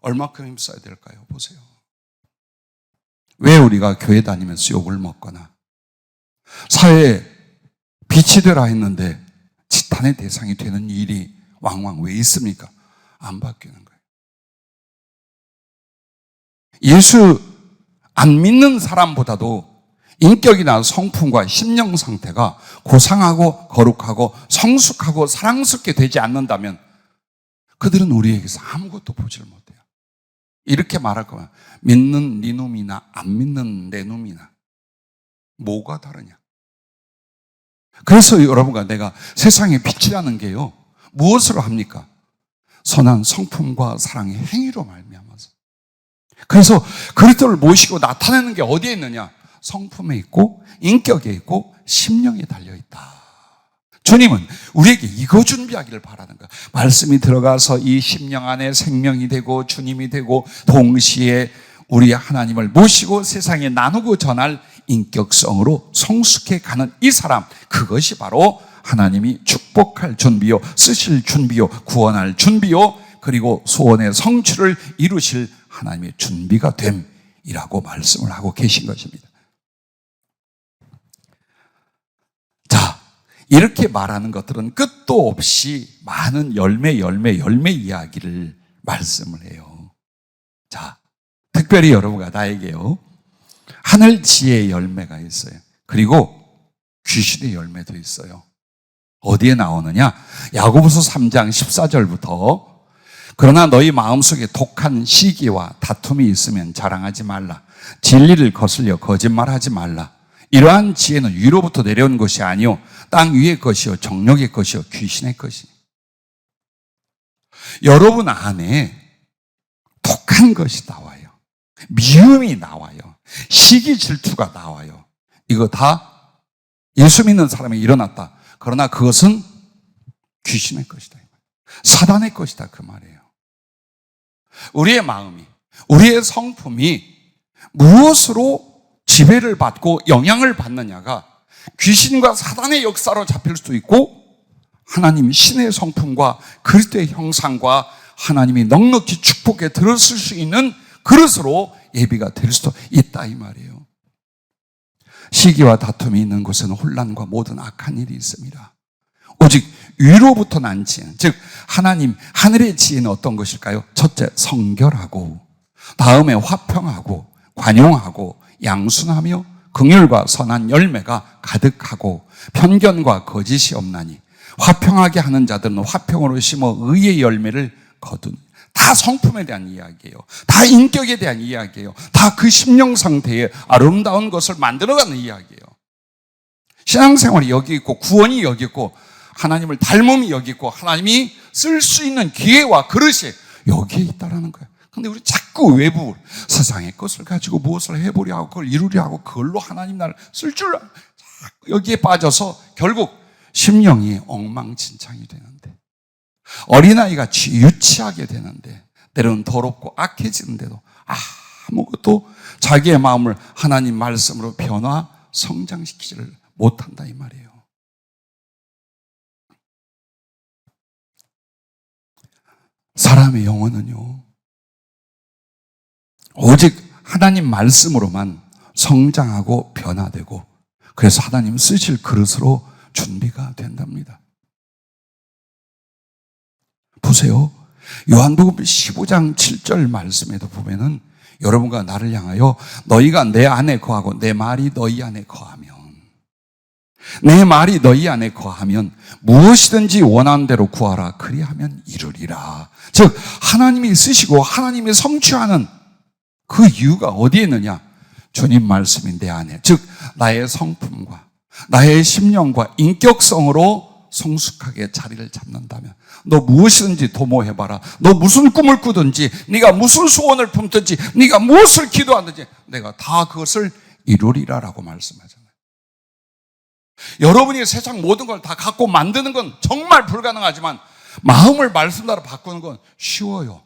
얼마큼 힘써야 될까요? 보세요. 왜 우리가 교회 다니면서 욕을 먹거나 사회에 빛이 되라 했는데 지탄의 대상이 되는 일이 왕왕 왜 있습니까? 안 바뀌는 거예요. 예수 안 믿는 사람보다도 인격이나 성품과 심령 상태가 고상하고 거룩하고 성숙하고 사랑스럽게 되지 않는다면 그들은 우리에게서 아무것도 보지를 못해요. 이렇게 말할 거면 믿는 네 놈이나 안 믿는 내 놈이나 뭐가 다르냐. 그래서 여러분과 내가 세상의 빛이라는 게요, 무엇으로 합니까? 선한 성품과 사랑의 행위로 말미암아서. 그래서 그리스도를 모시고 나타내는 게 어디에 있느냐? 성품에 있고 인격에 있고 심령에 달려있다. 주님은 우리에게 이거 준비하기를 바라는 거야. 말씀이 들어가서 이 심령 안에 생명이 되고 주님이 되고 동시에 우리 하나님을 모시고 세상에 나누고 전할 인격성으로 성숙해 가는 이 사람, 그것이 바로 하나님이 축복할 준비요, 쓰실 준비요, 구원할 준비요, 그리고 소원의 성취를 이루실 하나님의 준비가 됨이라고 말씀을 하고 계신 것입니다. 자, 이렇게 말하는 것들은 끝도 없이 많은 열매 이야기를 말씀을 해요. 자, 특별히 특별히 여러분과 나에게요, 하늘 지혜의 열매가 있어요. 그리고 귀신의 열매도 있어요. 어디에 나오느냐? 야고보서 3장 14절부터 그러나 너희 마음속에 독한 시기와 다툼이 있으면 자랑하지 말라. 진리를 거슬려 거짓말하지 말라. 이러한 지혜는 위로부터 내려온 것이 아니요 땅 위의 것이요 정욕의 것이요 귀신의 것이. 여러분 안에 독한 것이 나와요. 미움이 나와요. 시기 질투가 나와요. 이거 다 예수 믿는 사람이 일어났다. 그러나 그것은 귀신의 것이다. 사단의 것이다. 그 말이에요. 우리의 마음이, 우리의 성품이 무엇으로 지배를 받고 영향을 받느냐가 귀신과 사단의 역사로 잡힐 수도 있고, 하나님 신의 성품과 그리스도의 형상과 하나님이 넉넉히 축복해 들었을 수 있는 그릇으로 예비가 될 수도 있다 이 말이에요. 시기와 다툼이 있는 곳에는 혼란과 모든 악한 일이 있습니다. 오직 위로부터 난 지혜, 즉 하나님 하늘의 지혜는 어떤 것일까요? 첫째, 성결하고, 다음에 화평하고 관용하고 양순하며 긍휼과 선한 열매가 가득하고 편견과 거짓이 없나니 화평하게 하는 자들은 화평으로 심어 의의 열매를 거두는. 다 성품에 대한 이야기예요. 다 인격에 대한 이야기예요. 다 그 심령 상태에 아름다운 것을 만들어가는 이야기예요. 신앙생활이 여기 있고 구원이 여기 있고 하나님을 닮음이 여기 있고 하나님이 쓸 수 있는 기회와 그릇이 여기에 있다라는 거예요. 근데 우리 자꾸 외부 세상의 것을 가지고 무엇을 해보려 하고 그걸 이루려 하고 그걸로 하나님 나를 쓸 줄 여기에 빠져서 결국 심령이 엉망진창이 되는데, 어린아이가 유치하게 되는데, 때로는 더럽고 악해지는데도 아무것도 자기의 마음을 하나님 말씀으로 변화 성장시키지를 못한다 이 말이에요. 사람의 영혼은요, 오직 하나님 말씀으로만 성장하고 변화되고, 그래서 하나님 쓰실 그릇으로 준비가 된답니다. 보세요. 요한복음 15장 7절 말씀에도 보면은 여러분과 나를 향하여 너희가 내 안에 거하고 내 말이 너희 안에 거하면, 내 말이 너희 안에 거하면 무엇이든지 원하는 대로 구하라. 그리하면 이루리라. 즉 하나님이 쓰시고 하나님이 성취하는 그 이유가 어디에 있느냐? 주님 말씀이 내 안에, 즉 나의 성품과 나의 심령과 인격성으로 성숙하게 자리를 잡는다면, 너 무엇이든지 도모해봐라. 너 무슨 꿈을 꾸든지, 네가 무슨 소원을 품든지, 네가 무엇을 기도하든지 내가 다 그것을 이루리라라고 말씀하잖아요. 여러분이 세상 모든 걸 다 갖고 만드는 건 정말 불가능하지만 마음을 말씀대로 바꾸는 건 쉬워요.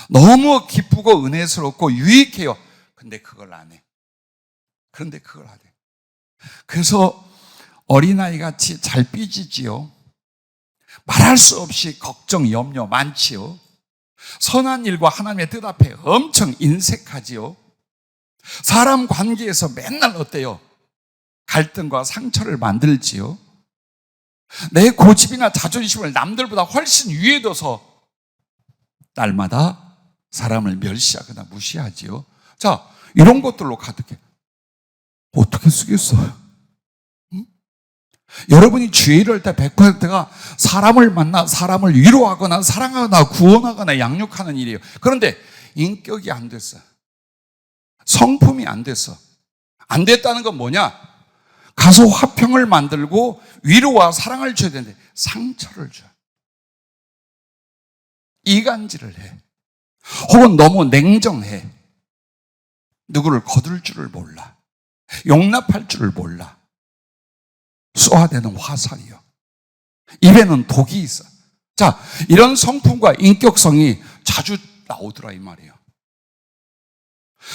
너무 기쁘고 은혜스럽고 유익해요. 근데 그걸 안 해. 그런데 그걸 안 해. 그래서 어린아이 같이 잘 삐지지요. 말할 수 없이 걱정, 염려 많지요. 선한 일과 하나님의 뜻 앞에 엄청 인색하지요. 사람 관계에서 맨날 어때요? 갈등과 상처를 만들지요. 내 고집이나 자존심을 남들보다 훨씬 위에 둬서 날마다 사람을 멸시하거나 무시하지요. 자, 이런 것들로 가득해. 어떻게 쓰겠어요? 응? 여러분이 주의를 할 때 100%가 사람을 만나 사람을 위로하거나 사랑하거나 구원하거나 양육하는 일이에요. 그런데 인격이 안 됐어. 성품이 안 됐어. 안 됐다는 건 뭐냐? 가서 화평을 만들고 위로와 사랑을 줘야 되는데 상처를 줘. 이간질을 해. 혹은 너무 냉정해. 누구를 거둘 줄을 몰라. 용납할 줄을 몰라. 쏘아대는 화살이요. 입에는 독이 있어. 자, 이런 성품과 인격성이 자주 나오더라 이 말이에요.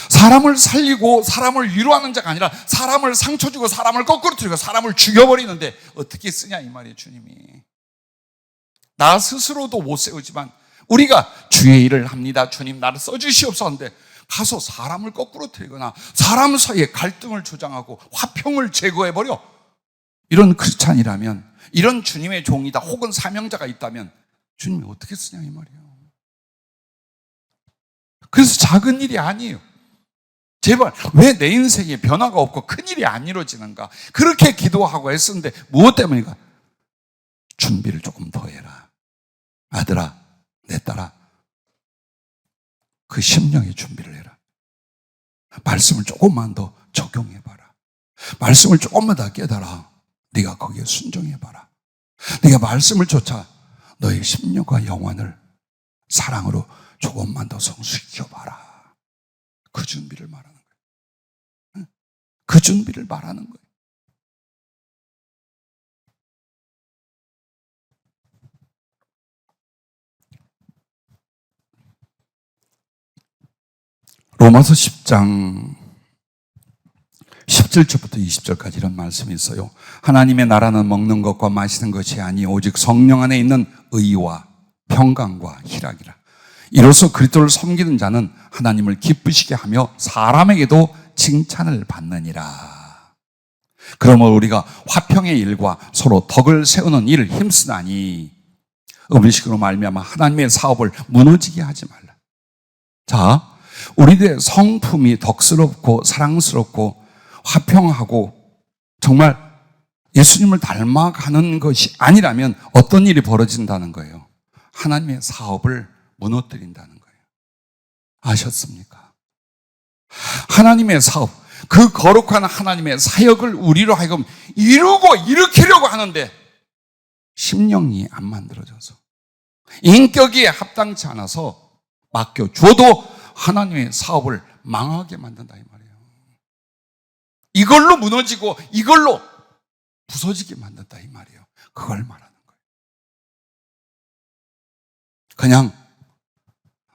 사람을 살리고 사람을 위로하는 자가 아니라 사람을 상처 주고 사람을 거꾸로 틀고 사람을 죽여버리는데 어떻게 쓰냐 이 말이에요. 주님이 나 스스로도 못 세우지만 우리가 주의 일을 합니다. 주님 나를 써주시옵소서 하는데 가서 사람을 거꾸로 틀거나 사람 사이에 갈등을 조장하고 화평을 제거해버려. 이런 크리스찬이라면, 이런 주님의 종이다 혹은 사명자가 있다면 주님이 어떻게 쓰냐 이 말이에요. 그래서 작은 일이 아니에요. 제발 왜 내 인생에 변화가 없고 큰일이 안 이루어지는가? 그렇게 기도하고 했었는데 무엇 때문인가? 준비를 조금 더 해라. 아들아, 내 딸아, 그 심령의 준비를 해라. 말씀을 조금만 더 적용해봐라. 말씀을 조금만 더 깨달아. 네가 거기에 순종해봐라. 네가 말씀을 쫓아 너의 심령과 영혼을 사랑으로 조금만 더 성숙시켜봐라. 그 준비를 말하는 거예요. 그 준비를 말하는 거예요. 로마서 10장 17절부터 20절까지 이런 말씀이 있어요. 하나님의 나라는 먹는 것과 마시는 것이 아니 오직 성령 안에 있는 의와 평강과 희락이라. 이로써 그리스도를 섬기는 자는 하나님을 기쁘시게 하며 사람에게도 칭찬을 받느니라. 그러므로 우리가 화평의 일과 서로 덕을 세우는 일을 힘쓰나니 음식으로 말미암아 하나님의 사업을 무너지게 하지 말라. 자, 우리들의 성품이 덕스럽고 사랑스럽고 화평하고 정말 예수님을 닮아가는 것이 아니라면 어떤 일이 벌어진다는 거예요? 하나님의 사업을 무너뜨린다는 거예요. 아셨습니까? 하나님의 사업, 그 거룩한 하나님의 사역을 우리로 하여금 이루고 일으키려고 하는데 심령이 안 만들어져서 인격이 합당치 않아서 맡겨줘도 하나님의 사업을 망하게 만든다 이 말이에요. 이걸로 무너지고 이걸로 부서지게 만든다 이 말이에요. 그걸 말하는 거예요. 그냥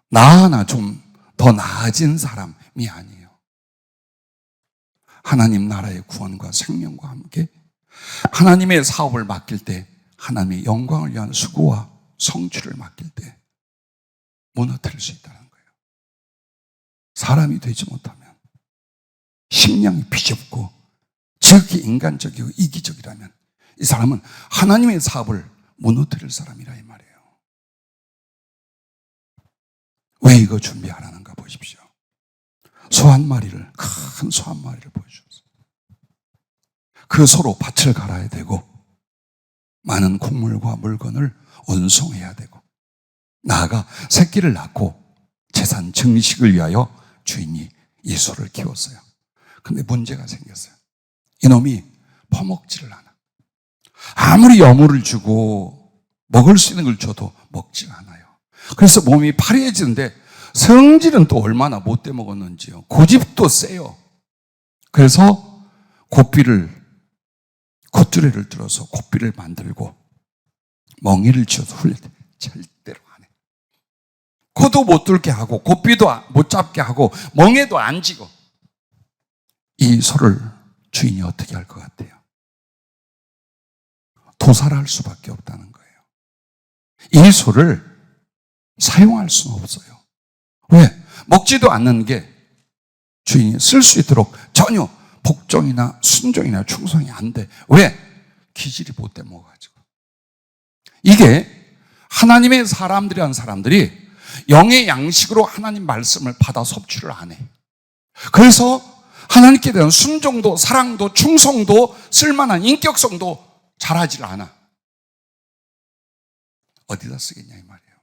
나 하나 좀 더 나아진 사람이 아니에요. 하나님 나라의 구원과 생명과 함께 하나님의 사업을 맡길 때 하나님의 영광을 위한 수고와 성취를 맡길 때 무너뜨릴 수 있다는 거예요. 사람이 되지 못하면 심령이 비좁고 지극히 인간적이고 이기적이라면 이 사람은 하나님의 사업을 무너뜨릴 사람이라 이 말이에요. 왜 이거 준비하라는가 보십시오. 소 한 마리를, 큰 소 한 마리를 보여주셨어요. 그 소로 밭을 갈아야 되고 많은 곡물과 물건을 운송해야 되고 나아가 새끼를 낳고 재산 증식을 위하여 주인이 이 소를 키웠어요. 근데 문제가 생겼어요. 이놈이 퍼먹지를 않아. 아무리 여물을 주고 먹을 수 있는 걸 줘도 먹질 않아요. 그래서 몸이 파리해지는데 성질은 또 얼마나 못돼 먹었는지요. 고집도 세요. 그래서 콧주레를 들어서 콧비를 만들고 멍에를 쥐어서 흘릴 때 절대로 안 해. 코도 못 뚫게 하고 콧비도 못 잡게 하고 멍에도 안 쥐고. 이 소를 주인이 어떻게 할 것 같아요? 도살할 수밖에 없다는 거예요. 이 소를 사용할 수는 없어요. 왜? 먹지도 않는 게 주인이 쓸 수 있도록 전혀 복종이나 순종이나 충성이 안 돼. 왜? 기질이 못돼 먹어가지고. 이게 하나님의 사람들이란 사람들이 영의 양식으로 하나님 말씀을 받아 섭취를 안 해. 그래서 하나님께 대한 순종도 사랑도 충성도 쓸만한 인격성도 잘하질 않아. 어디다 쓰겠냐 이 말이에요.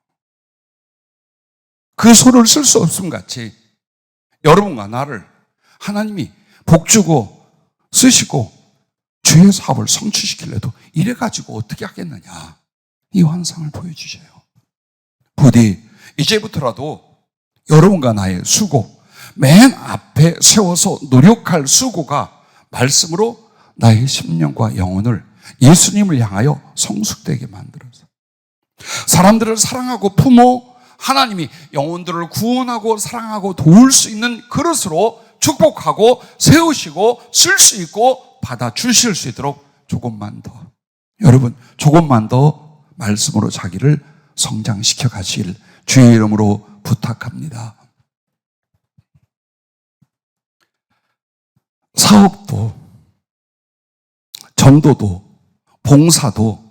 그 소를 쓸 수 없음 같이 여러분과 나를 하나님이 복주고 쓰시고 주의 사업을 성취시키려도 이래가지고 어떻게 하겠느냐 이 환상을 보여주셔요. 부디 이제부터라도 여러분과 나의 수고 맨 앞에 세워서 노력할 수고가 말씀으로 나의 심령과 영혼을 예수님을 향하여 성숙되게 만들어서 사람들을 사랑하고 품어 하나님이 영혼들을 구원하고 사랑하고 도울 수 있는 그릇으로 축복하고 세우시고 쓸 수 있고 받아주실 수 있도록 조금만 더 여러분 조금만 더 말씀으로 자기를 성장시켜 가실 주의 이름으로 부탁합니다. 사업도 전도도 봉사도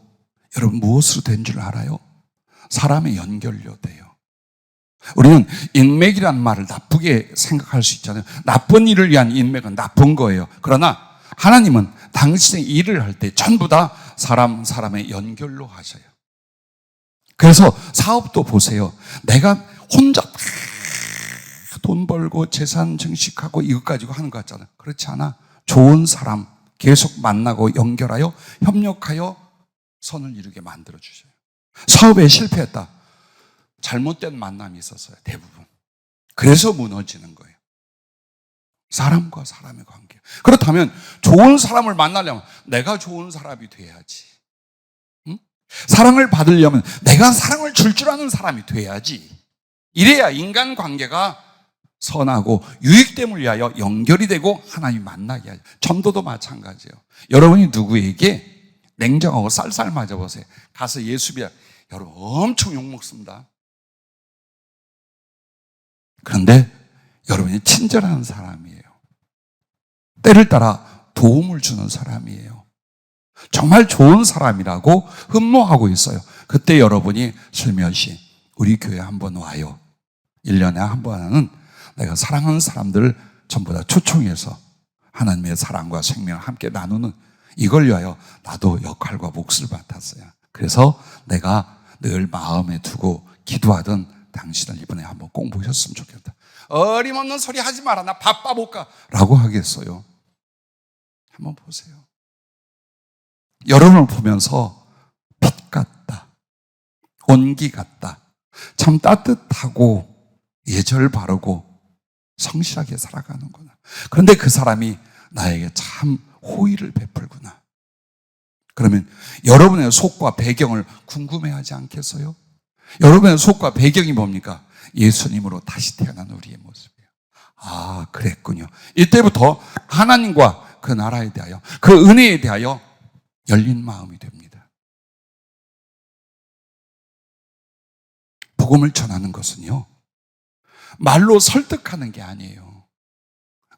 여러분 무엇으로 된 줄 알아요? 사람의 연결로 돼요. 우리는 인맥이란 말을 나쁘게 생각할 수 있잖아요. 나쁜 일을 위한 인맥은 나쁜 거예요. 그러나 하나님은 당신의 일을 할 때 전부 다 사람의 연결로 하셔요. 그래서 사업도 보세요. 내가 혼자 돈 벌고 재산 증식하고 이것 가지고 하는 것 같잖아요. 그렇지 않아. 좋은 사람 계속 만나고 연결하여 협력하여 선을 이루게 만들어주셔요. 사업에 실패했다. 잘못된 만남이 있었어요. 대부분. 그래서 무너지는 거예요. 사람과 사람의 관계. 그렇다면 좋은 사람을 만나려면 내가 좋은 사람이 돼야지. 응? 사랑을 받으려면 내가 사랑을 줄 아는 사람이 돼야지. 이래야 인간관계가 선하고 유익됨을 위하여 연결이 되고 하나님이 만나게 하죠. 전도도 마찬가지예요. 여러분이 누구에게 냉정하고 쌀쌀 맞아보세요. 가서 예수 믿어. 여러분 엄청 욕먹습니다. 그런데 여러분이 친절한 사람이에요. 때를 따라 도움을 주는 사람이에요. 정말 좋은 사람이라고 흠모하고 있어요. 그때 여러분이 슬며시 우리 교회 한번 와요. 1년에 한 번 하는 내가 사랑하는 사람들을 전부 다 초청해서 하나님의 사랑과 생명을 함께 나누는 이걸 위하여 나도 역할과 몫을 맡았어요. 그래서 내가 늘 마음에 두고 기도하던 당신을 이번에 한번 꼭 모셨으면 좋겠다. 어림없는 소리 하지 마라. 나 바빠 못 가. 라고 하겠어요. 한번 보세요. 여러분을 보면서 빛 같다. 온기 같다. 참 따뜻하고 예절 바르고 성실하게 살아가는구나. 그런데 그 사람이 나에게 참 호의를 베풀구나. 그러면 여러분의 속과 배경을 궁금해하지 않겠어요? 여러분의 속과 배경이 뭡니까? 예수님으로 다시 태어난 우리의 모습이에요. 아, 그랬군요. 이때부터 하나님과 그 나라에 대하여, 그 은혜에 대하여 열린 마음이 됩니다. 복음을 전하는 것은요, 말로 설득하는 게 아니에요.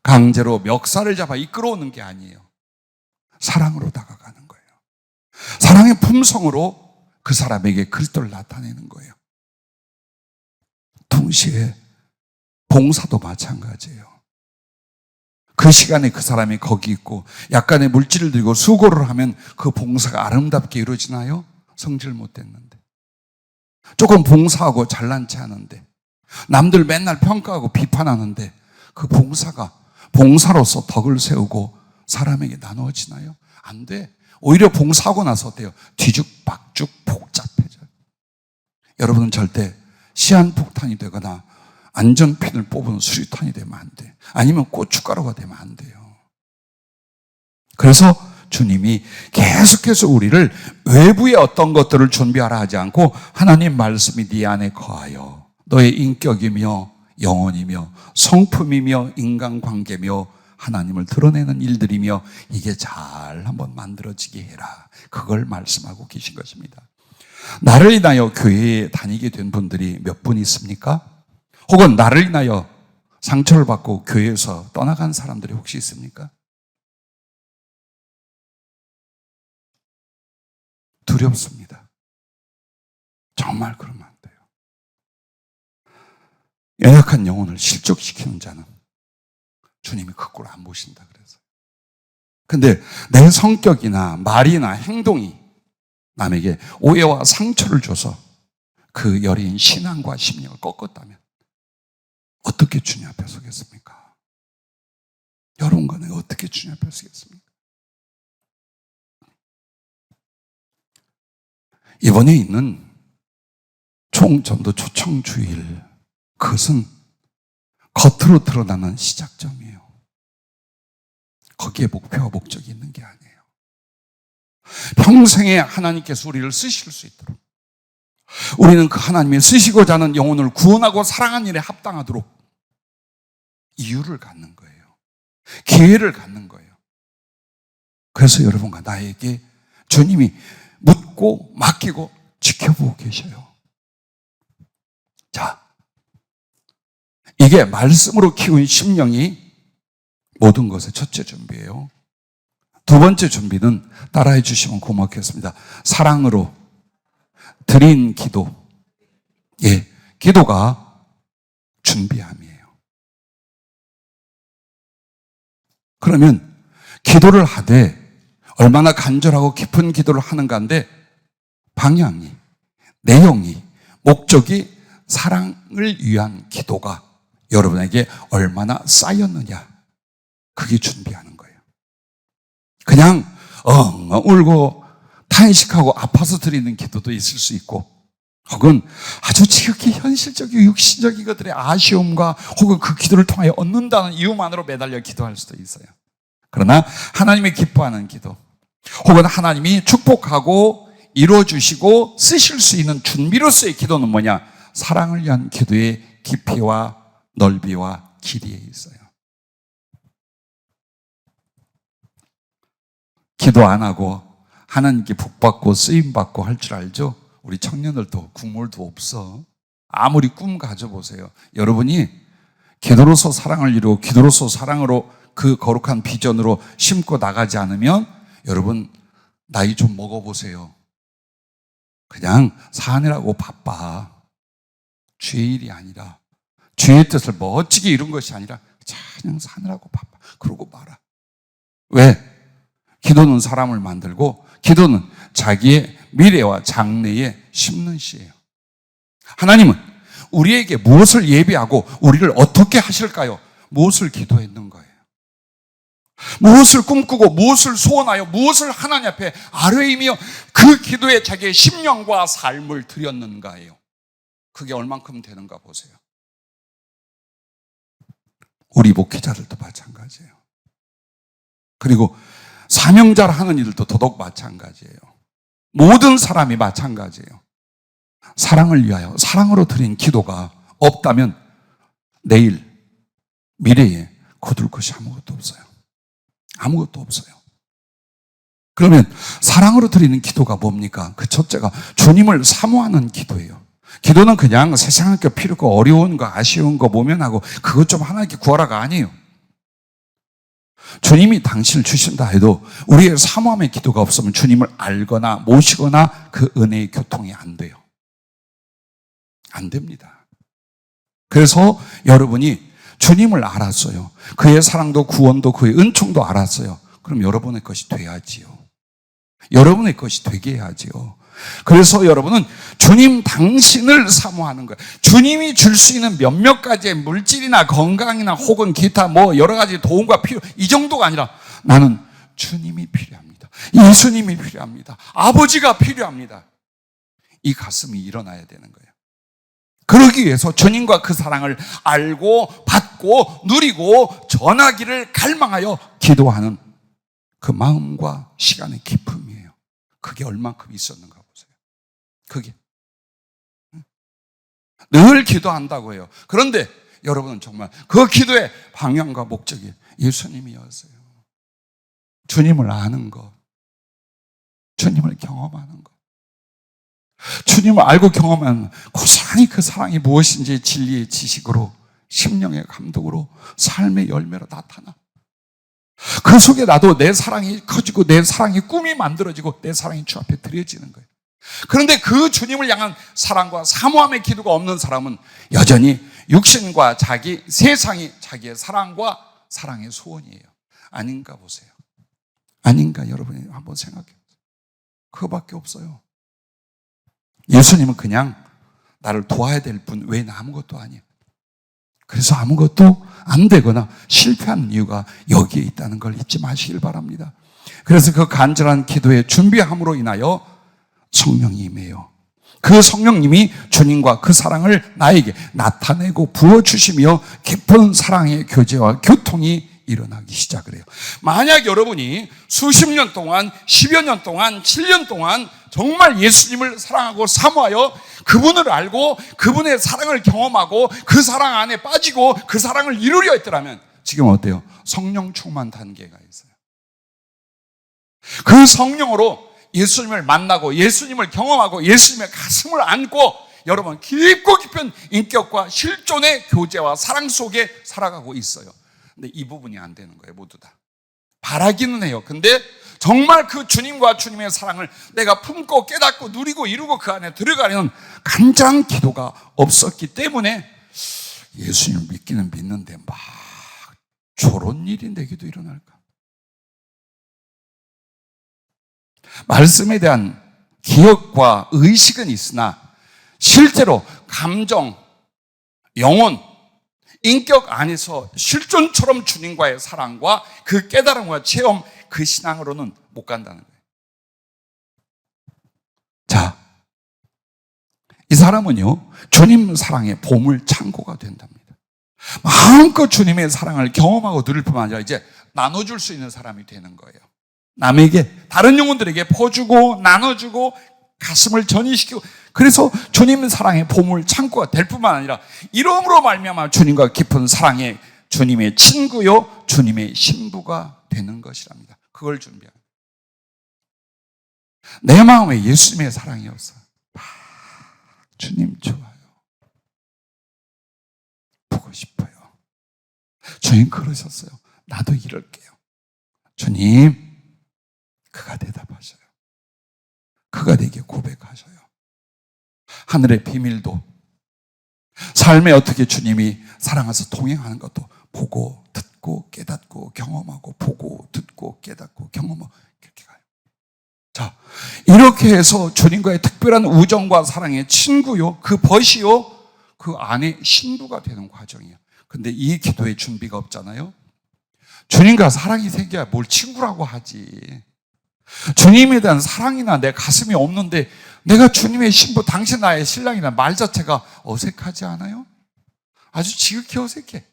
강제로 멱살을 잡아 이끌어오는 게 아니에요. 사랑으로 다가가는 거예요. 사랑의 품성으로 그 사람에게 그리스도를 나타내는 거예요. 동시에 봉사도 마찬가지예요. 그 시간에 그 사람이 거기 있고 약간의 물질을 들고 수고를 하면 그 봉사가 아름답게 이루어지나요? 성질 못 됐는데. 조금 봉사하고 잘난 체 하는데, 남들 맨날 평가하고 비판하는데 그 봉사가 봉사로서 덕을 세우고 사람에게 나누어지나요? 안 돼. 오히려 봉사하고 나서 어때요? 뒤죽박죽 복잡해져요. 여러분은 절대 시한폭탄이 되거나 안전핀을 뽑은 수류탄이 되면 안 돼. 아니면 고춧가루가 되면 안 돼요. 그래서 주님이 계속해서 우리를 외부의 어떤 것들을 준비하라 하지 않고 하나님 말씀이 네 안에 거하여 너의 인격이며 영혼이며 성품이며 인간관계며 하나님을 드러내는 일들이며 이게 잘 한번 만들어지게 해라. 그걸 말씀하고 계신 것입니다. 나를 인하여 교회에 다니게 된 분들이 몇 분 있습니까? 혹은 나를 인하여 상처를 받고 교회에서 떠나간 사람들이 혹시 있습니까? 두렵습니다. 정말 그러면 안 돼요. 연약한 영혼을 실족시키는 자는 주님이 그 꼴 안 보신다 그래서. 근데 내 성격이나 말이나 행동이 남에게 오해와 상처를 줘서 그 여린 신앙과 심령을 꺾었다면 어떻게 주님 앞에 서겠습니까? 여러분과 내가 어떻게 주님 앞에 서겠습니까? 이번에 있는 총전도 초청주일, 그것은 겉으로 드러나는 시작점이에요. 거기에 목표와 목적이 있는 게 아니에요. 평생에 하나님께서 우리를 쓰실 수 있도록, 우리는 그 하나님이 쓰시고자 하는 영혼을 구원하고 사랑하는 일에 합당하도록 이유를 갖는 거예요. 기회를 갖는 거예요. 그래서 여러분과 나에게 주님이 묻고 맡기고 지켜보고 계셔요. 자, 이게 말씀으로 키운 심령이 모든 것의 첫째 준비예요. 두 번째 준비는 따라해 주시면 고맙겠습니다. 사랑으로 드린 기도. 예, 기도가 준비함이에요. 그러면 기도를 하되 얼마나 간절하고 깊은 기도를 하는가인데 방향이, 내용이, 목적이 사랑을 위한 기도가 여러분에게 얼마나 쌓였느냐, 그게 준비하는 거예요. 그냥 울고 탄식하고 아파서 드리는 기도도 있을 수 있고, 혹은 아주 지극히 현실적이고 육신적인 것들의 아쉬움과 혹은 그 기도를 통하여 얻는다는 이유만으로 매달려 기도할 수도 있어요. 그러나 하나님이 기뻐하는 기도, 혹은 하나님이 축복하고 이루어주시고 쓰실 수 있는 준비로서의 기도는 뭐냐? 사랑을 위한 기도의 깊이와 넓이와 길이에 있어요. 기도 안 하고 하나님께 복받고 쓰임받고 할 줄 알죠? 우리 청년들도 국물도 없어. 아무리 꿈 가져보세요. 여러분이 기도로서 사랑을 이루고 기도로서 사랑으로 그 거룩한 비전으로 심고 나가지 않으면 여러분 나이 좀 먹어보세요. 그냥 사느라고 바빠. 주의 일이 아니라, 주의 뜻을 멋지게 이룬 것이 아니라 그냥 사느라고 바빠. 그러고 말아. 왜? 기도는 사람을 만들고 기도는 자기의 미래와 장래에 심는 씨예요. 하나님은 우리에게 무엇을 예비하고 우리를 어떻게 하실까요? 무엇을 기도했는 거예요? 무엇을 꿈꾸고 무엇을 소원하여 무엇을 하나님 앞에 아뢰이며 그 기도에 자기의 심령과 삶을 드렸는가예요. 그게 얼만큼 되는가 보세요. 우리 목회자들도 마찬가지예요. 그리고 사명자를 하는 이들도 더더욱 마찬가지예요. 모든 사람이 마찬가지예요. 사랑을 위하여 사랑으로 드린 기도가 없다면 내일 미래에 거둘 것이 아무것도 없어요. 아무것도 없어요. 그러면 사랑으로 드리는 기도가 뭡니까? 그 첫째가 주님을 사모하는 기도예요. 기도는 그냥 세상에 필요 없고 어려운 거 아쉬운 거 모면하고 그것 좀 하나님께 구하라가 아니에요. 주님이 당신을 주신다 해도 우리의 사모함의 기도가 없으면 주님을 알거나 모시거나 그 은혜의 교통이 안 돼요. 안 됩니다. 그래서 여러분이 주님을 알았어요. 그의 사랑도 구원도 그의 은총도 알았어요. 그럼 여러분의 것이 돼야지요. 여러분의 것이 되게 해야지요. 그래서 여러분은 주님 당신을 사모하는 거예요. 주님이 줄 수 있는 몇몇 가지의 물질이나 건강이나 혹은 기타 여러 가지 도움과 필요, 이 정도가 아니라 나는 주님이 필요합니다. 예수님이 필요합니다. 아버지가 필요합니다. 이 가슴이 일어나야 되는 거예요. 그러기 위해서 주님과 그 사랑을 알고 받고 누리고 전하기를 갈망하여 기도하는 그 마음과 시간의 기쁨이에요. 그게 얼만큼 있었는가 보세요. 그게 늘 기도한다고 해요. 그런데 여러분은 정말 그 기도의 방향과 목적이 예수님이었어요. 주님을 아는 것, 주님을 경험하는 것, 주님을 알고 경험하는 고스란히 그 사랑이 무엇인지 진리의 지식으로, 심령의 감독으로, 삶의 열매로 나타나. 그 속에 나도 내 사랑이 커지고 내 사랑이 꿈이 만들어지고 내 사랑이 주 앞에 드려지는 거예요. 그런데 그 주님을 향한 사랑과 사모함의 기도가 없는 사람은 여전히 육신과 자기, 세상이 자기의 사랑과 사랑의 소원이에요. 아닌가 보세요. 아닌가 여러분이 한번 생각해 보세요. 그거밖에 없어요. 예수님은 그냥 나를 도와야 될 뿐 외에는 아무것도 아니에요. 그래서 아무것도 안 되거나 실패하는 이유가 여기에 있다는 걸 잊지 마시길 바랍니다. 그래서 그 간절한 기도의 준비함으로 인하여 성령이 임해요. 그 성령님이 주님과 그 사랑을 나에게 나타내고 부어주시며 깊은 사랑의 교제와 교통이 일어나기 시작을 해요. 만약 여러분이 수십 년 동안, 10여 년 동안, 7년 동안 정말 예수님을 사랑하고 사모하여 그분을 알고 그분의 사랑을 경험하고 그 사랑 안에 빠지고 그 사랑을 이루려 했더라면 지금 어때요? 성령 충만 단계가 있어요. 그 성령으로 예수님을 만나고 예수님을 경험하고 예수님의 가슴을 안고 여러분 깊고 깊은 인격과 실존의 교제와 사랑 속에 살아가고 있어요. 근데 이 부분이 안 되는 거예요. 모두 다 바라기는 해요. 근데 정말 그 주님과 주님의 사랑을 내가 품고 깨닫고 누리고 이루고 그 안에 들어가려는 간절한 기도가 없었기 때문에 예수님을 믿기는 믿는데 막 저런 일이 내게도 일어날까? 말씀에 대한 기억과 의식은 있으나 실제로 감정, 영혼, 인격 안에서 실존처럼 주님과의 사랑과 그 깨달음과 체험, 그 신앙으로는 못 간다는 거예요. 자, 이 사람은요, 주님 사랑의 보물 창고가 된답니다. 마음껏 주님의 사랑을 경험하고 누릴 뿐만 아니라 이제 나눠줄 수 있는 사람이 되는 거예요. 남에게, 다른 영혼들에게 퍼주고 나눠주고 가슴을 전이시키고, 그래서 주님 사랑의 보물 창고가 될 뿐만 아니라 이름으로 말미암아 주님과 깊은 사랑의 주님의 친구요 주님의 신부가 되는 것이랍니다. 그걸 준비합니다. 내 마음에 예수님의 사랑이 없어. 주님 좋아요. 보고 싶어요. 주님 그러셨어요. 나도 이럴게요. 주님, 그가 대답하셔요. 그가 내게 고백하셔요. 하늘의 비밀도, 삶에 어떻게 주님이 사랑해서 동행하는 것도 보고 듣고 깨닫고 경험하고 보고 듣고 깨닫고 경험하고 이렇게 가요. 자, 이렇게 해서 주님과의 특별한 우정과 사랑의 친구요, 그 벗이요, 그 안에 신부가 되는 과정이에요. 근데 이 기도의 준비가 없잖아요. 주님과 사랑이 생겨야 뭘 친구라고 하지. 주님에 대한 사랑이나 내 가슴이 없는데 내가 주님의 신부, 당신 나의 신랑이나 말 자체가 어색하지 않아요? 아주 지극히 어색해.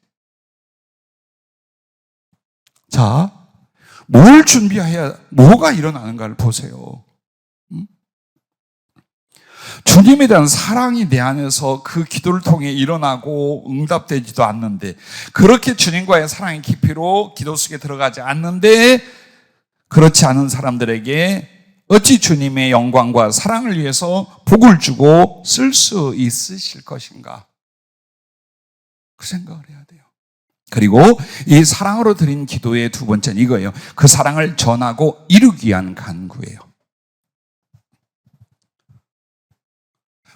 자, 뭘 준비해야 뭐가 일어나는가를 보세요. 주님에 대한 사랑이 내 안에서 그 기도를 통해 일어나고 응답되지도 않는데, 그렇게 주님과의 사랑의 깊이로 기도 속에 들어가지 않는데, 그렇지 않은 사람들에게 어찌 주님의 영광과 사랑을 위해서 복을 주고 쓸 수 있으실 것인가? 그 생각을 해야 돼요. 그리고 이 사랑으로 드린 기도의 두 번째는 이거예요. 그 사랑을 전하고 이루기 위한 간구예요.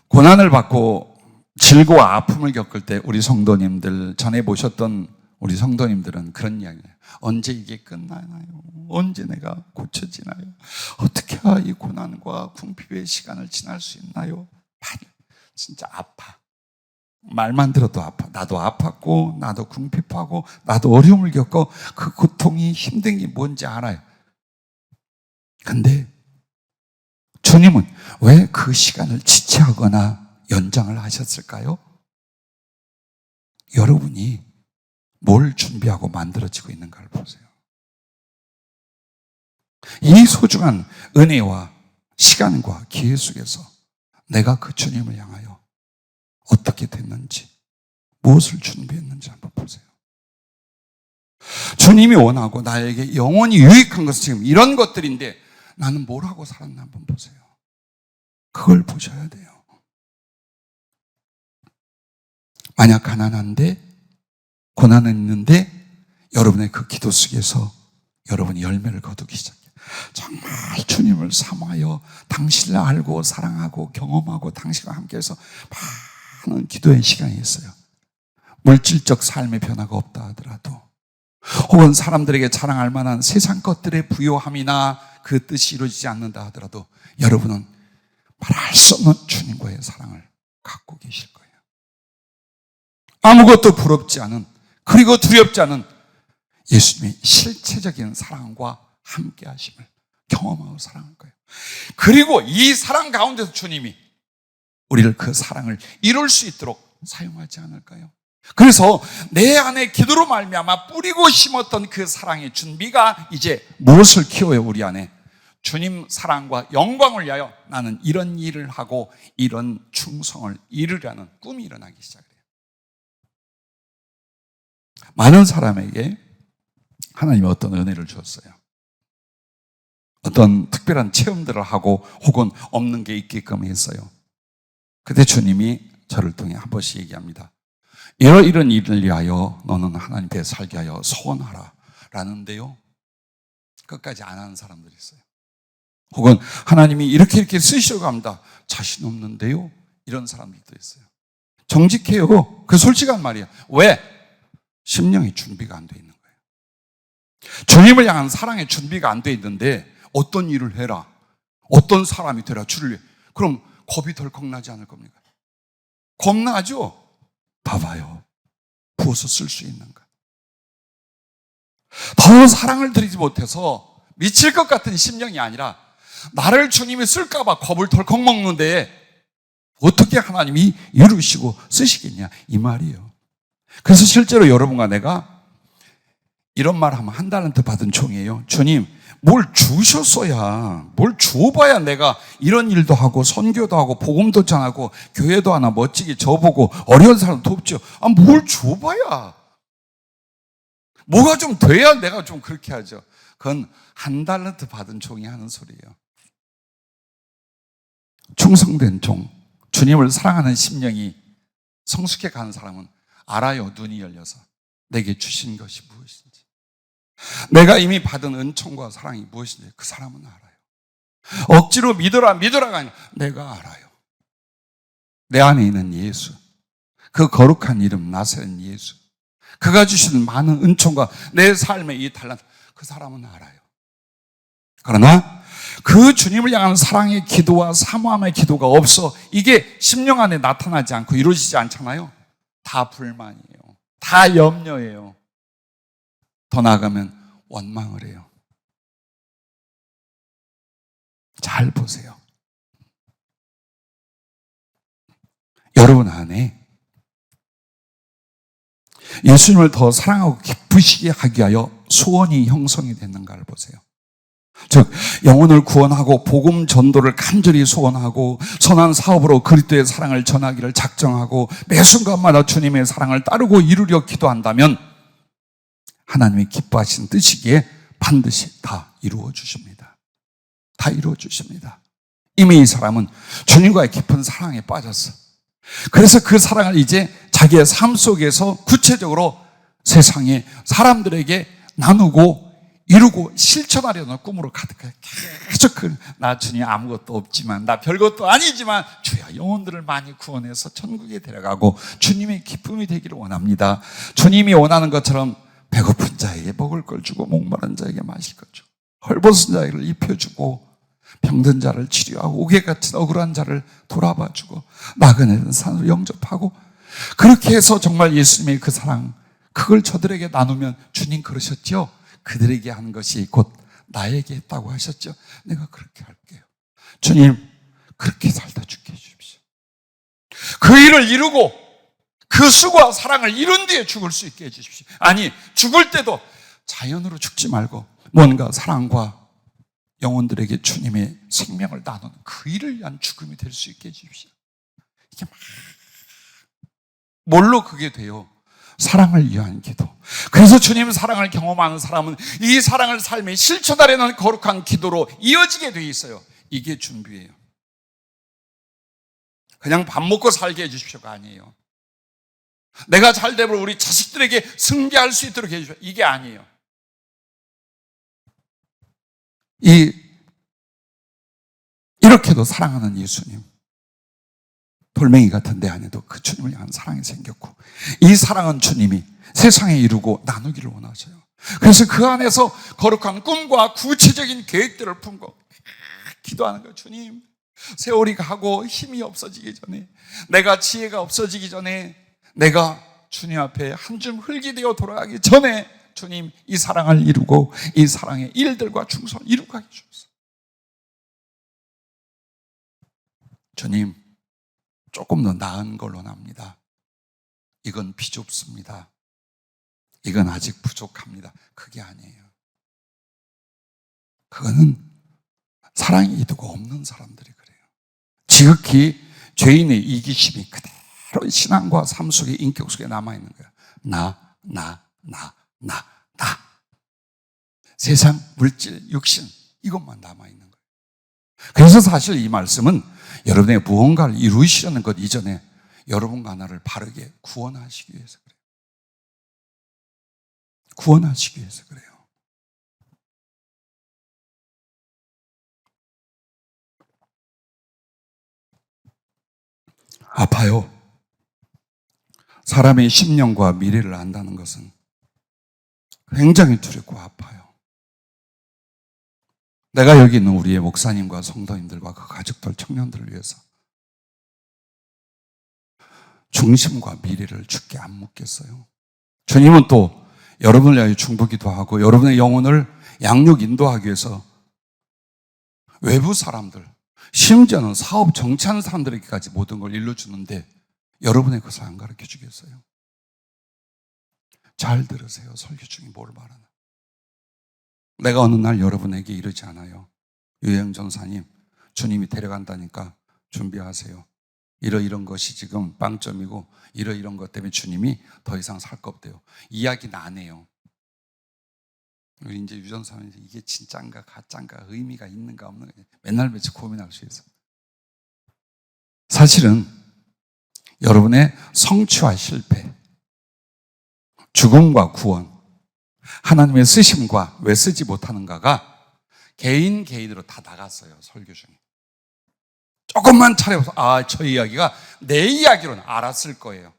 고난을 받고 질고와 아픔을 겪을 때 우리 성도님들, 전에 보셨던 우리 성도님들은 그런 이야기예요. 언제 이게 끝나나요? 언제 내가 고쳐지나요? 어떻게 이 고난과 궁핍의 시간을 지날 수 있나요? 진짜 아파. 말만 들어도 아파. 나도 아팠고, 나도 궁핍하고, 나도 어려움을 겪고, 그 고통이 힘든 게 뭔지 알아요. 근데 주님은 왜 그 시간을 지체하거나 연장을 하셨을까요? 여러분이 뭘 준비하고 만들어지고 있는가를 보세요. 이 소중한 은혜와 시간과 기회 속에서 내가 그 주님을 향하여 어떻게 됐는지, 무엇을 준비했는지 한번 보세요. 주님이 원하고 나에게 영원히 유익한 것은 지금 이런 것들인데 나는 뭘 하고 살았나 한번 보세요. 그걸 보셔야 돼요. 만약 가난한데, 고난은 있는데 여러분의 그 기도 속에서 여러분이 열매를 거두기 시작해요. 정말 주님을 사모하여 당신을 알고 사랑하고 경험하고 당신과 함께해서 많은 기도의 시간이 있어요. 물질적 삶의 변화가 없다 하더라도, 혹은 사람들에게 자랑할 만한 세상 것들의 부요함이나 그 뜻이 이루어지지 않는다 하더라도 여러분은 말할 수 없는 주님과의 사랑을 갖고 계실 거예요. 아무것도 부럽지 않은, 그리고 두렵지 않은 예수님의 실체적인 사랑과 함께 하심을 경험하고 사랑할 거예요. 그리고 이 사랑 가운데서 주님이 우리를 그 사랑을 이룰 수 있도록 사용하지 않을까요? 그래서 내 안에 기도로 말미암아 뿌리고 심었던 그 사랑의 준비가 이제 무엇을 키워요? 우리 안에 주님 사랑과 영광을 위하여 나는 이런 일을 하고 이런 충성을 이루려는 꿈이 일어나기 시작해요. 많은 사람에게 하나님이 어떤 은혜를 주었어요. 어떤 특별한 체험들을 하고 혹은 없는 게 있게끔 했어요. 그때 주님이 저를 통해 한 번씩 얘기합니다. 이런 일을 위하여 너는 하나님 앞에 살게 하여 소원하라 라는데요, 끝까지 안 하는 사람들이 있어요. 혹은 하나님이 이렇게 쓰시려고 합니다. 자신 없는데요, 이런 사람들도 있어요. 정직해요. 그 솔직한 말이야. 왜? 심령이 준비가 안 돼 있는 거예요. 주님을 향한 사랑의 준비가 안 돼 있는데 어떤 일을 해라, 어떤 사람이 되라, 주를 위해. 그럼 겁이 덜컥 나지 않을 겁니까? 겁나죠? 봐봐요. 부어서 쓸 수 있는가? 더 사랑을 드리지 못해서 미칠 것 같은 심령이 아니라 나를 주님이 쓸까봐 겁을 덜컥 먹는데 어떻게 하나님이 이루시고 쓰시겠냐 이 말이에요. 그래서 실제로 여러분과 내가 이런 말 하면 한 달란트 받은 종이에요. 주님, 뭘 주셨어야, 뭘 주어봐야 내가 이런 일도 하고 선교도 하고 복음도 전하고 교회도 하나 멋지게 저보고 어려운 사람 돕죠. 뭘 주어봐야, 뭐가 좀 돼야 내가 좀 그렇게 하죠. 그건 한 달란트 받은 종이 하는 소리예요. 충성된 종, 주님을 사랑하는 심령이 성숙해 가는 사람은 알아요. 눈이 열려서 내게 주신 것이 무엇인지, 내가 이미 받은 은총과 사랑이 무엇인지 그 사람은 알아요. 억지로 믿어라가 아니라 내가 알아요. 내 안에 있는 예수, 그 거룩한 이름 나사렛 예수, 그가 주신 많은 은총과 내 삶의 이 달란트, 그 사람은 알아요. 그러나 그 주님을 향한 사랑의 기도와 사모함의 기도가 없어 이게 심령 안에 나타나지 않고 이루어지지 않잖아요. 다 불만이에요. 다 염려예요. 더 나아가면 원망을 해요. 잘 보세요. 여러분 안에 예수님을 더 사랑하고 기쁘시게 하기 위하여 소원이 형성이 됐는가를 보세요. 즉 영혼을 구원하고 복음 전도를 간절히 소원하고 선한 사업으로 그리스도의 사랑을 전하기를 작정하고 매 순간마다 주님의 사랑을 따르고 이루려 기도한다면 하나님이 기뻐하신 뜻이기에 반드시 다 이루어 주십니다. 다 이루어 주십니다. 이미 이 사람은 주님과의 깊은 사랑에 빠졌어. 그래서 그 사랑을 이제 자기의 삶 속에서 구체적으로 세상에 사람들에게 나누고 이루고 실천하려는 꿈으로 가득해요. 계속 나 주님 아무것도 없지만, 나 별것도 아니지만 주야 영혼들을 많이 구원해서 천국에 데려가고 주님의 기쁨이 되기를 원합니다. 주님이 원하는 것처럼 배고픈 자에게 먹을 걸 주고 목마른 자에게 마실 걸 주고 헐벗은 자에게 입혀주고 병든 자를 치료하고 옥에 갇힌 억울한 자를 돌아봐주고 나그네는 산으로 영접하고, 그렇게 해서 정말 예수님의 그 사랑, 그걸 저들에게 나누면 주님 그러셨죠? 그들에게 하는 것이 곧 나에게 했다고 하셨죠? 내가 그렇게 할게요. 주님 그렇게 살다 죽게 해주십시오. 그 일을 이루고 그 수고와 사랑을 이룬 뒤에 죽을 수 있게 해주십시오. 아니, 죽을 때도 자연으로 죽지 말고 뭔가 사랑과 영혼들에게 주님의 생명을 나누는 그 일을 위한 죽음이 될 수 있게 해주십시오. 이게 뭘로 그게 돼요? 사랑을 위한 기도. 그래서 주님 사랑을 경험하는 사람은 이 사랑을 삶에 실천하려는 거룩한 기도로 이어지게 돼 있어요. 이게 준비예요. 그냥 밥 먹고 살게 해주십시오가 아니에요. 내가 잘 되면 우리 자식들에게 승계할 수 있도록 해주십시오. 이게 아니에요. 이렇게도 사랑하는 예수님, 돌멩이 같은 내 안에도 그 주님을 향한 사랑이 생겼고, 이 사랑은 주님이 세상에 이루고 나누기를 원하셔요. 그래서 그 안에서 거룩한 꿈과 구체적인 계획들을 품고 기도하는 거예요. 주님, 세월이 가고 힘이 없어지기 전에, 내가 지혜가 없어지기 전에, 내가 주님 앞에 한 줌 흙이 되어 돌아가기 전에 주님 이 사랑을 이루고 이 사랑의 일들과 충성을 이루게 해주소서. 주님, 조금 더 나은 걸로 납니다. 이건 비좁습니다. 이건 아직 부족합니다. 그게 아니에요. 그거는 사랑의 이도가 없는 사람들이 그래요. 지극히 죄인의 이기심이 그대로 신앙과 삶 속에, 인격 속에 남아있는 거예요. 나. 세상, 물질, 육신, 이것만 남아있는 거예요. 그래서 사실 이 말씀은 여러분의 무언가를 이루시려는 것 이전에 여러분과 나를 바르게 구원하시기 위해서 그래요. 구원하시기 위해서 그래요. 아파요. 사람의 심령과 미래를 안다는 것은 굉장히 두렵고 아파요. 내가 여기 있는 우리의 목사님과 성도님들과 그 가족들, 청년들을 위해서 중심과 미래를 주께 안 묻겠어요? 주님은 또 여러분을 위하여 중보기도 하고 여러분의 영혼을 양육 인도하기 위해서 외부 사람들, 심지어는 사업 정치하는 사람들에게까지 모든 걸 일러주는데 여러분의 것을 안 가르쳐 주겠어요? 잘 들으세요. 설교 중에 뭘 말하나. 내가 어느 날 여러분에게 이러지 않아요. 유영 전사님, 주님이 데려간다니까 준비하세요. 이런 것이 지금 빵점이고 이런 것 때문에 주님이 더 이상 살 거 없대요. 이야기는 안 해요. 우리 이제 유전사는 이게 진짜인가 가짜인가 의미가 있는가 없는가 맨날 며칠 고민할 수 있어요. 사실은 여러분의 성취와 실패, 죽음과 구원, 하나님의 쓰심과 왜 쓰지 못하는가가 개인으로 다 나갔어요. 설교 중에. 조금만 차려서 저 이야기가 내 이야기로는 알았을 거예요.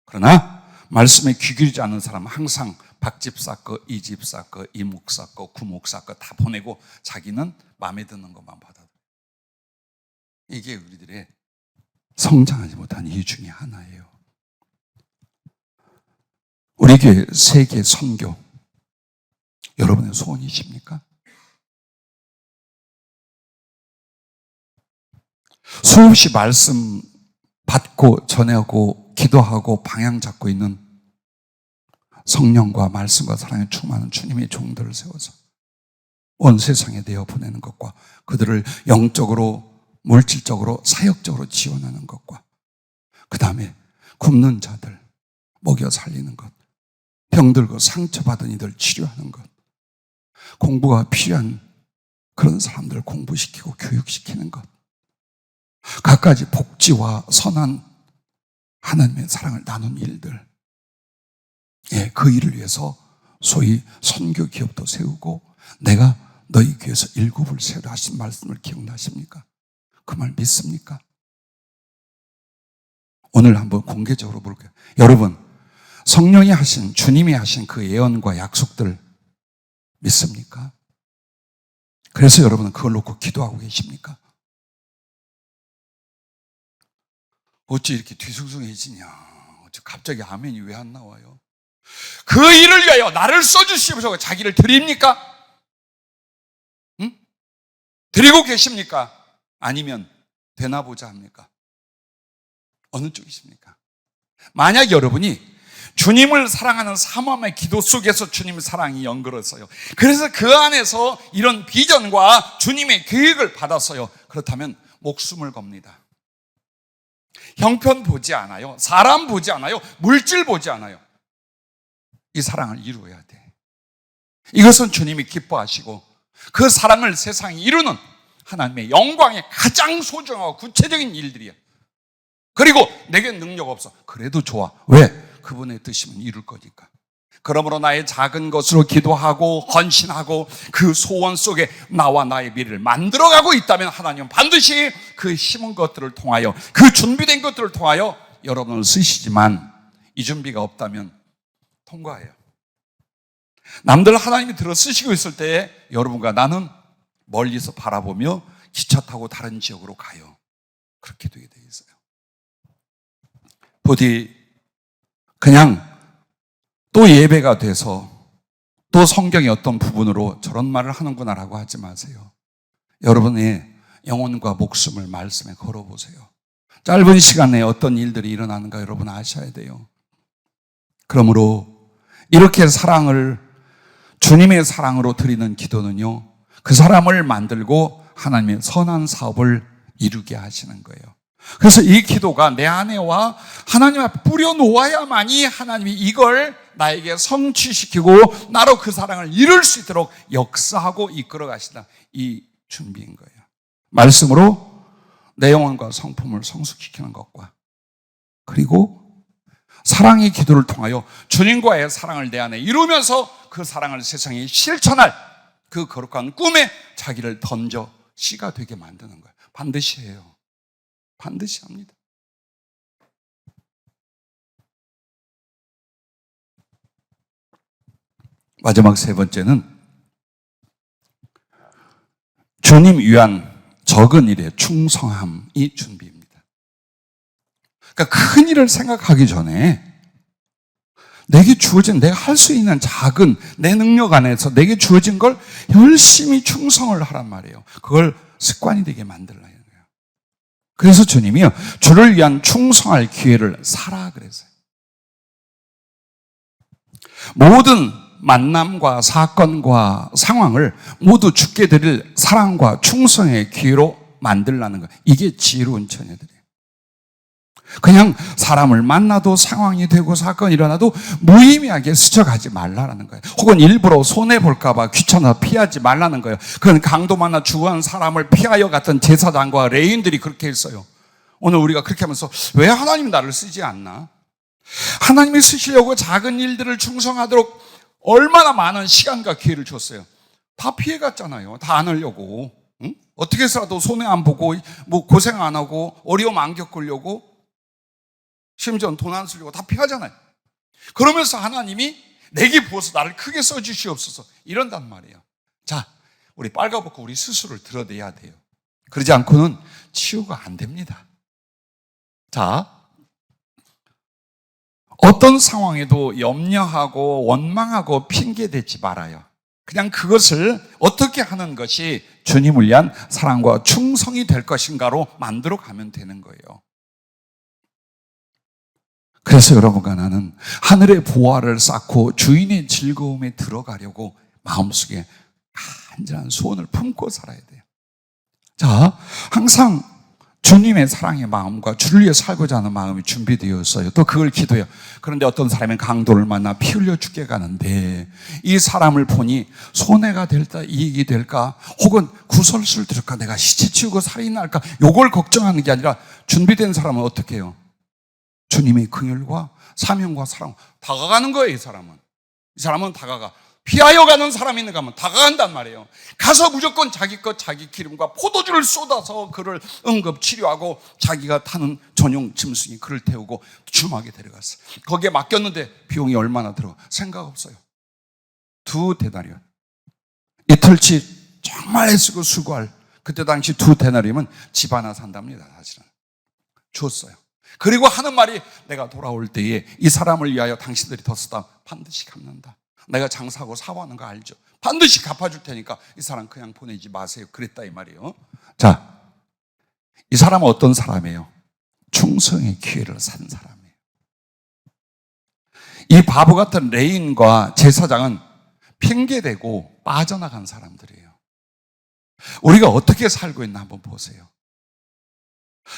그러나 말씀에 귀 기울이지 않는 사람은 항상 박집사 거, 이 집사 거, 이 목사 거, 구 목사 거 다 보내고 자기는 마음에 드는 것만 받아들여요. 이게 우리들의 성장하지 못한 이유 중에 하나예요. 우리 교회 세계 선교 여러분의 소원이십니까? 수없이 말씀 받고 전하고 기도하고 방향 잡고 있는 성령과 말씀과 사랑에 충만한 주님의 종들을 세워서 온 세상에 내어 보내는 것과 그들을 영적으로 물질적으로 사역적으로 지원하는 것과 그 다음에 굶는 자들 먹여 살리는 것, 병들고 상처받은 이들 치료하는 것, 공부가 필요한 그런 사람들을 공부시키고 교육시키는 것, 갖가지 복지와 선한 하나님의 사랑을 나눈 일들, 그 일을 위해서 소위 선교 기업도 세우고 내가 너희 교회에서 일곱을 세우라 하신 말씀을 기억나십니까? 그 말 믿습니까? 오늘 한번 공개적으로 볼게요. 여러분, 성령이 하신, 주님이 하신 그 예언과 약속들 믿습니까? 그래서 여러분은 그걸 놓고 기도하고 계십니까? 어찌 이렇게 뒤숭숭해지냐? 어찌 갑자기 아멘이 왜 안 나와요? 그 일을 위하여 나를 써주시면서 자기를 드립니까? 응? 드리고 계십니까? 아니면 되나 보자 합니까? 어느 쪽이십니까? 만약 여러분이 주님을 사랑하는 사모함의 기도 속에서 주님의 사랑이 연결했어요. 그래서 그 안에서 이런 비전과 주님의 계획을 받았어요. 그렇다면 목숨을 겁니다. 형편 보지 않아요. 사람 보지 않아요. 물질 보지 않아요. 이 사랑을 이루어야 돼. 이것은 주님이 기뻐하시고 그 사랑을 세상에 이루는 하나님의 영광의 가장 소중하고 구체적인 일들이야. 그리고 내겐 능력 없어. 그래도 좋아. 왜? 그분의 뜻이면 이룰 거니까. 그러므로 나의 작은 것으로 기도하고 헌신하고 그 소원 속에 나와 나의 미래를 만들어가고 있다면 하나님은 반드시 그 심은 것들을 통하여 그 준비된 것들을 통하여 여러분을 쓰시지만 이 준비가 없다면 통과해요. 남들 하나님이 들어 쓰시고 있을 때에 여러분과 나는 멀리서 바라보며 기차 타고 다른 지역으로 가요. 그렇게 되게 돼 있어요. 부디 그냥 또 예배가 돼서 또 성경의 어떤 부분으로 저런 말을 하는구나라고 하지 마세요. 여러분의 영혼과 목숨을 말씀에 걸어보세요. 짧은 시간에 어떤 일들이 일어나는가 여러분 아셔야 돼요. 그러므로 이렇게 사랑을 주님의 사랑으로 드리는 기도는요, 그 사람을 만들고 하나님의 선한 사업을 이루게 하시는 거예요. 그래서 이 기도가 내 안에와 하나님 앞에 뿌려놓아야만이 하나님이 이걸 나에게 성취시키고 나로 그 사랑을 이룰 수 있도록 역사하고 이끌어 가시다. 이 준비인 거예요. 말씀으로 내 영혼과 성품을 성숙시키는 것과 그리고 사랑의 기도를 통하여 주님과의 사랑을 내 안에 이루면서 그 사랑을 세상에 실천할 그 거룩한 꿈에 자기를 던져 씨가 되게 만드는 거예요. 반드시 해요. 반드시 합니다. 마지막 세 번째는 주님 위한 적은 일에 충성함이 준비입니다. 그러니까 큰 일을 생각하기 전에 내게 주어진, 내가 할 수 있는 작은 내 능력 안에서 내게 주어진 걸 열심히 충성을 하란 말이에요. 그걸 습관이 되게 만들라는 거예요. 그래서 주님이요, 주를 위한 충성할 기회를 사라 그랬어요. 모든 만남과 사건과 상황을 모두 주께 드릴 사랑과 충성의 기회로 만들라는 거예요. 이게 지혜로운 처녀들이에요. 그냥 사람을 만나도 상황이 되고 사건이 일어나도 무의미하게 스쳐가지 말라는 거예요. 혹은 일부러 손해볼까 봐 귀찮아 피하지 말라는 거예요. 그건 강도 만나 죽어간 사람을 피하여 갔던 제사장과 레위인들이 그렇게 했어요. 오늘 우리가 그렇게 하면서 왜 하나님이 나를 쓰지 않나? 하나님이 쓰시려고 작은 일들을 충성하도록 얼마나 많은 시간과 기회를 줬어요. 다 피해갔잖아요. 다 안 하려고. 응? 어떻게 해서라도 손해 안 보고 뭐 고생 안 하고 어려움 안 겪으려고, 심지어 돈 안 쓰려고 다 피하잖아요. 그러면서 하나님이 내게 부어서 나를 크게 써주시옵소서 이런단 말이에요. 자, 우리 빨가벗고 우리 스스로를 드러내야 돼요. 그러지 않고는 치유가 안 됩니다. 자, 어떤 상황에도 염려하고 원망하고 핑계대지 말아요. 그냥 그것을 어떻게 하는 것이 주님을 위한 사랑과 충성이 될 것인가로 만들어 가면 되는 거예요. 그래서 여러분과 나는 하늘의 보화를 쌓고 주인의 즐거움에 들어가려고 마음속에 간절한 소원을 품고 살아야 돼요. 자, 항상 주님의 사랑의 마음과 주를 위해 살고자 하는 마음이 준비되어 있어요. 또 그걸 기도해요. 그런데 어떤 사람은 강도를 만나 피 흘려 죽게 가는데 이 사람을 보니 손해가 될까 이익이 될까 혹은 구설수를 들을까 내가 시체 치우고 살인할까 요걸 걱정하는 게 아니라 준비된 사람은 어떻게 해요? 주님의 긍휼과 사명과 사랑 다가가는 거예요. 이 사람은 다가가. 피하여 가는 사람이 있는가 하면 다가간단 말이에요. 가서 무조건 자기 것 자기 기름과 포도주를 쏟아서 그를 응급 치료하고 자기가 타는 전용 짐승이 그를 태우고 주막에 데려갔어요. 거기에 맡겼는데 비용이 얼마나 들어? 생각 없어요. 2데나리온. 이틀치 정말 애쓰고 수고할, 그때 당시 2데나리온은 집 하나 산답니다. 사실은 줬어요. 그리고 하는 말이 내가 돌아올 때에 이 사람을 위하여 당신들이 더 쓰다 반드시 갚는다. 내가 장사하고 사고하는 거 알죠? 반드시 갚아줄 테니까 이 사람 그냥 보내지 마세요. 그랬다 이 말이에요. 자, 이 사람은 어떤 사람이에요? 충성의 기회를 산 사람이에요. 이 바보 같은 레인과 제사장은 핑계대고 빠져나간 사람들이에요. 우리가 어떻게 살고 있나 한번 보세요.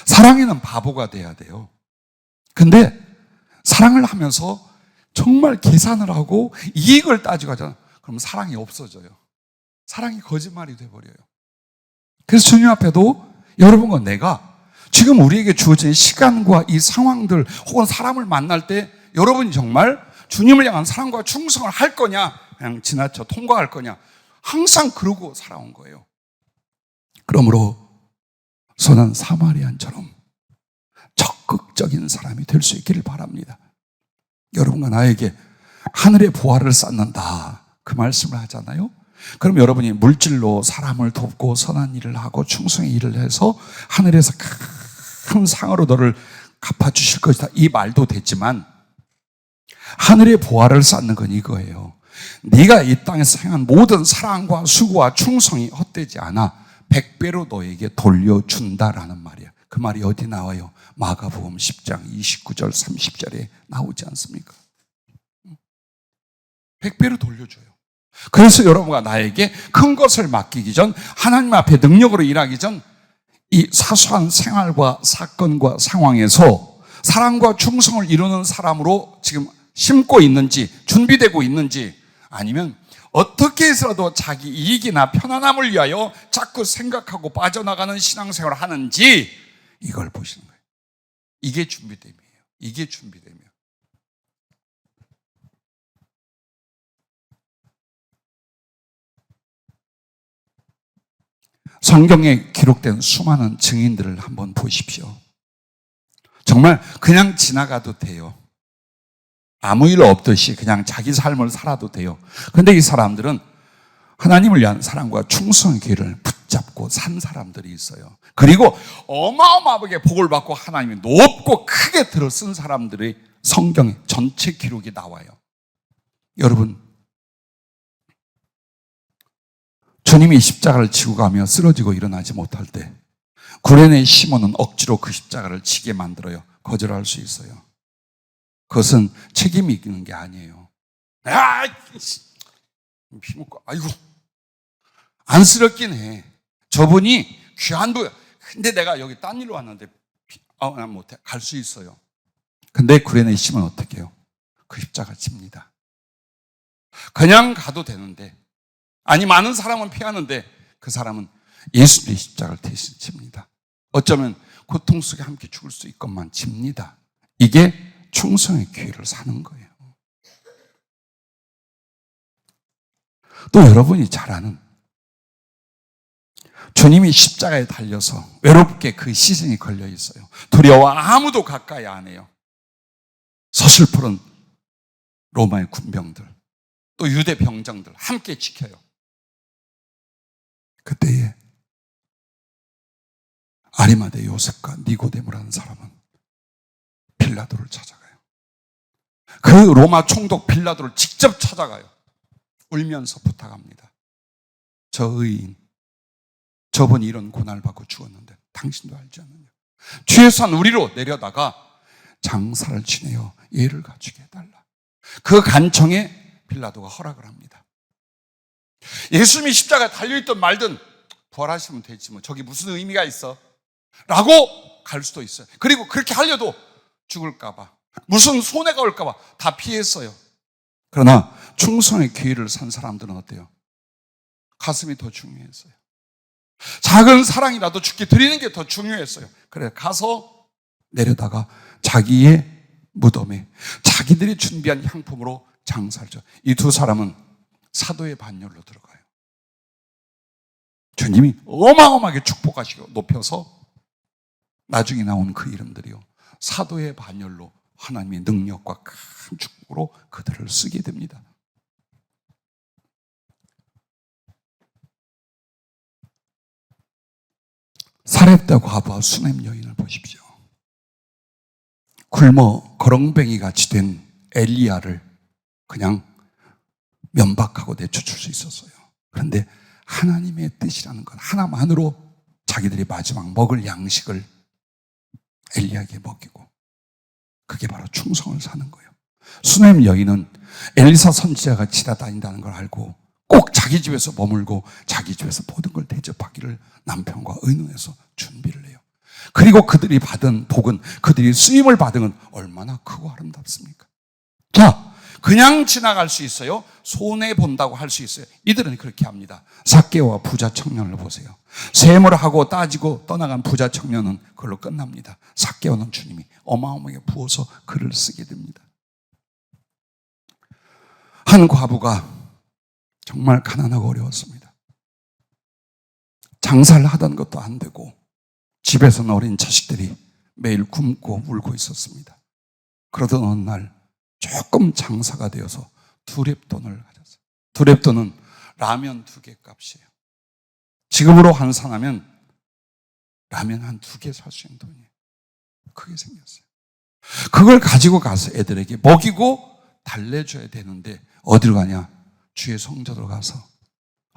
사랑에는 바보가 돼야 돼요. 근데 사랑을 하면서 정말 계산을 하고 이익을 따지고 하잖아. 그럼 사랑이 없어져요. 사랑이 거짓말이 돼버려요. 그래서 주님 앞에도 여러분과 내가 지금 우리에게 주어진 시간과 이 상황들 혹은 사람을 만날 때 여러분이 정말 주님을 향한 사랑과 충성을 할 거냐, 그냥 지나쳐 통과할 거냐, 항상 그러고 살아온 거예요. 그러므로 선한 사마리안처럼 적극적인 사람이 될 수 있기를 바랍니다. 여러분과 나에게 하늘의 보화를 쌓는다 그 말씀을 하잖아요. 그럼 여러분이 물질로 사람을 돕고 선한 일을 하고 충성의 일을 해서 하늘에서 큰 상으로 너를 갚아주실 것이다 이 말도 됐지만 하늘의 보화를 쌓는 건 이거예요. 네가 이 땅에서 행한 모든 사랑과 수고와 충성이 헛되지 않아 100배로 너에게 돌려준다라는 말이야. 그 말이 어디 나와요? 마가복음 10장 29절 30절에 나오지 않습니까? 100배로 돌려줘요. 그래서 여러분과 나에게 큰 것을 맡기기 전, 하나님 앞에 능력으로 일하기 전 이 사소한 생활과 사건과 상황에서 사랑과 충성을 이루는 사람으로 지금 심고 있는지 준비되고 있는지, 아니면 어떻게 해서라도 자기 이익이나 편안함을 위하여 자꾸 생각하고 빠져나가는 신앙생활을 하는지 이걸 보시는 거예요. 이게 준비됨이에요. 이게 준비됨이에요. 성경에 기록된 수많은 증인들을 한번 보십시오. 정말 그냥 지나가도 돼요. 아무 일 없듯이 그냥 자기 삶을 살아도 돼요. 그런데 이 사람들은 하나님을 위한 사랑과 충성의 길을 붙잡고 산 사람들이 있어요. 그리고 어마어마하게 복을 받고 하나님이 높고 크게 들어쓴 사람들이 성경에 전체 기록이 나와요. 여러분, 주님이 십자가를 지고 가며 쓰러지고 일어나지 못할 때 구레네 시몬은 억지로 그 십자가를 지게 만들어요. 거절할 수 있어요. 그것은 책임이 있는 게 아니에요. 피먹고, 아이고, 안쓰럽긴 해. 저분이 귀한 분, 근데 내가 여기 딴 일로 왔는데, 난 못해. 갈 수 있어요. 근데 구레네 시몬은 어떻게 해요? 그 십자가 집니다. 그냥 가도 되는데, 아니, 많은 사람은 피하는데, 그 사람은 예수님의 십자가를 대신 집니다. 어쩌면 고통 속에 함께 죽을 수 있건만 집니다. 이게 충성의 기회를 사는 거예요. 또 여러분이 잘 아는 주님이 십자가에 달려서 외롭게 그 시신이 걸려 있어요. 두려워 아무도 가까이 안 해요. 서슬푸른 로마의 군병들, 또 유대 병장들 함께 지켜요. 그때에 아리마대 요셉과 니고데모라는 사람은 빌라도를 찾아가요. 그 로마 총독 빌라도를 직접 찾아가요. 울면서 부탁합니다. 저 의인, 저분이 이런 고난을 받고 죽었는데 당신도 알지 않느냐. 최소한 우리로 내려다가 장사를 지내어 예를 갖추게 해달라. 그 간청에 빌라도가 허락을 합니다. 예수님이 십자가에 달려있든 말든 부활하시면 되지 뭐 저기 무슨 의미가 있어? 라고 갈 수도 있어요. 그리고 그렇게 하려도 죽을까 봐, 무슨 손해가 올까 봐 다 피했어요. 그러나 충성의 기회를 산 사람들은 어때요? 가슴이 더 중요했어요. 작은 사랑이라도 죽게 드리는 게 더 중요했어요. 그래 가서 내려다가 자기의 무덤에 자기들이 준비한 향품으로 장사를 줘. 이 두 사람은 사도의 반열로 들어가요. 주님이 어마어마하게 축복하시고 높여서 나중에 나온 그 이름들이요, 사도의 반열로 하나님의 능력과 큰 축복으로 그들을 쓰게 됩니다. 사렙다 과부와 수넴 여인을 보십시오. 굶어 거렁뱅이 같이 된 엘리야를 그냥 면박하고 내쫓을 수 있었어요. 그런데 하나님의 뜻이라는 것 하나만으로 자기들이 마지막 먹을 양식을 엘리야에게 먹이고, 그게 바로 충성을 사는 거예요. 수넴 여인은 엘리사 선지자가 지나다닌다는 걸 알고 꼭 자기 집에서 머물고 자기 집에서 모든 걸 대접하기를 남편과 의논해서 준비를 해요. 그리고 그들이 받은 복은, 그들이 쓰임을 받은 건 얼마나 크고 아름답습니까? 자, 그냥 지나갈 수 있어요? 손해본다고 할 수 있어요? 이들은 그렇게 합니다. 삭개오와 부자 청년을 보세요. 셈을 하고 따지고 떠나간 부자 청년은 그걸로 끝납니다. 삭개오는 주님이 어마어마하게 부어서 글을 쓰게 됩니다. 한 과부가 정말 가난하고 어려웠습니다. 장사를 하던 것도 안 되고 집에서는 어린 자식들이 매일 굶고 울고 있었습니다. 그러던 어느 날 조금 장사가 되어서 두렙돈을 가졌어요. 두렙돈은 라면 2개 값이에요. 지금으로 환산하면 라면 한 2개 살 수 있는 돈이에요. 그게 생겼어요. 그걸 가지고 가서 애들에게 먹이고 달래줘야 되는데 어디로 가냐? 주의 성전으로 가서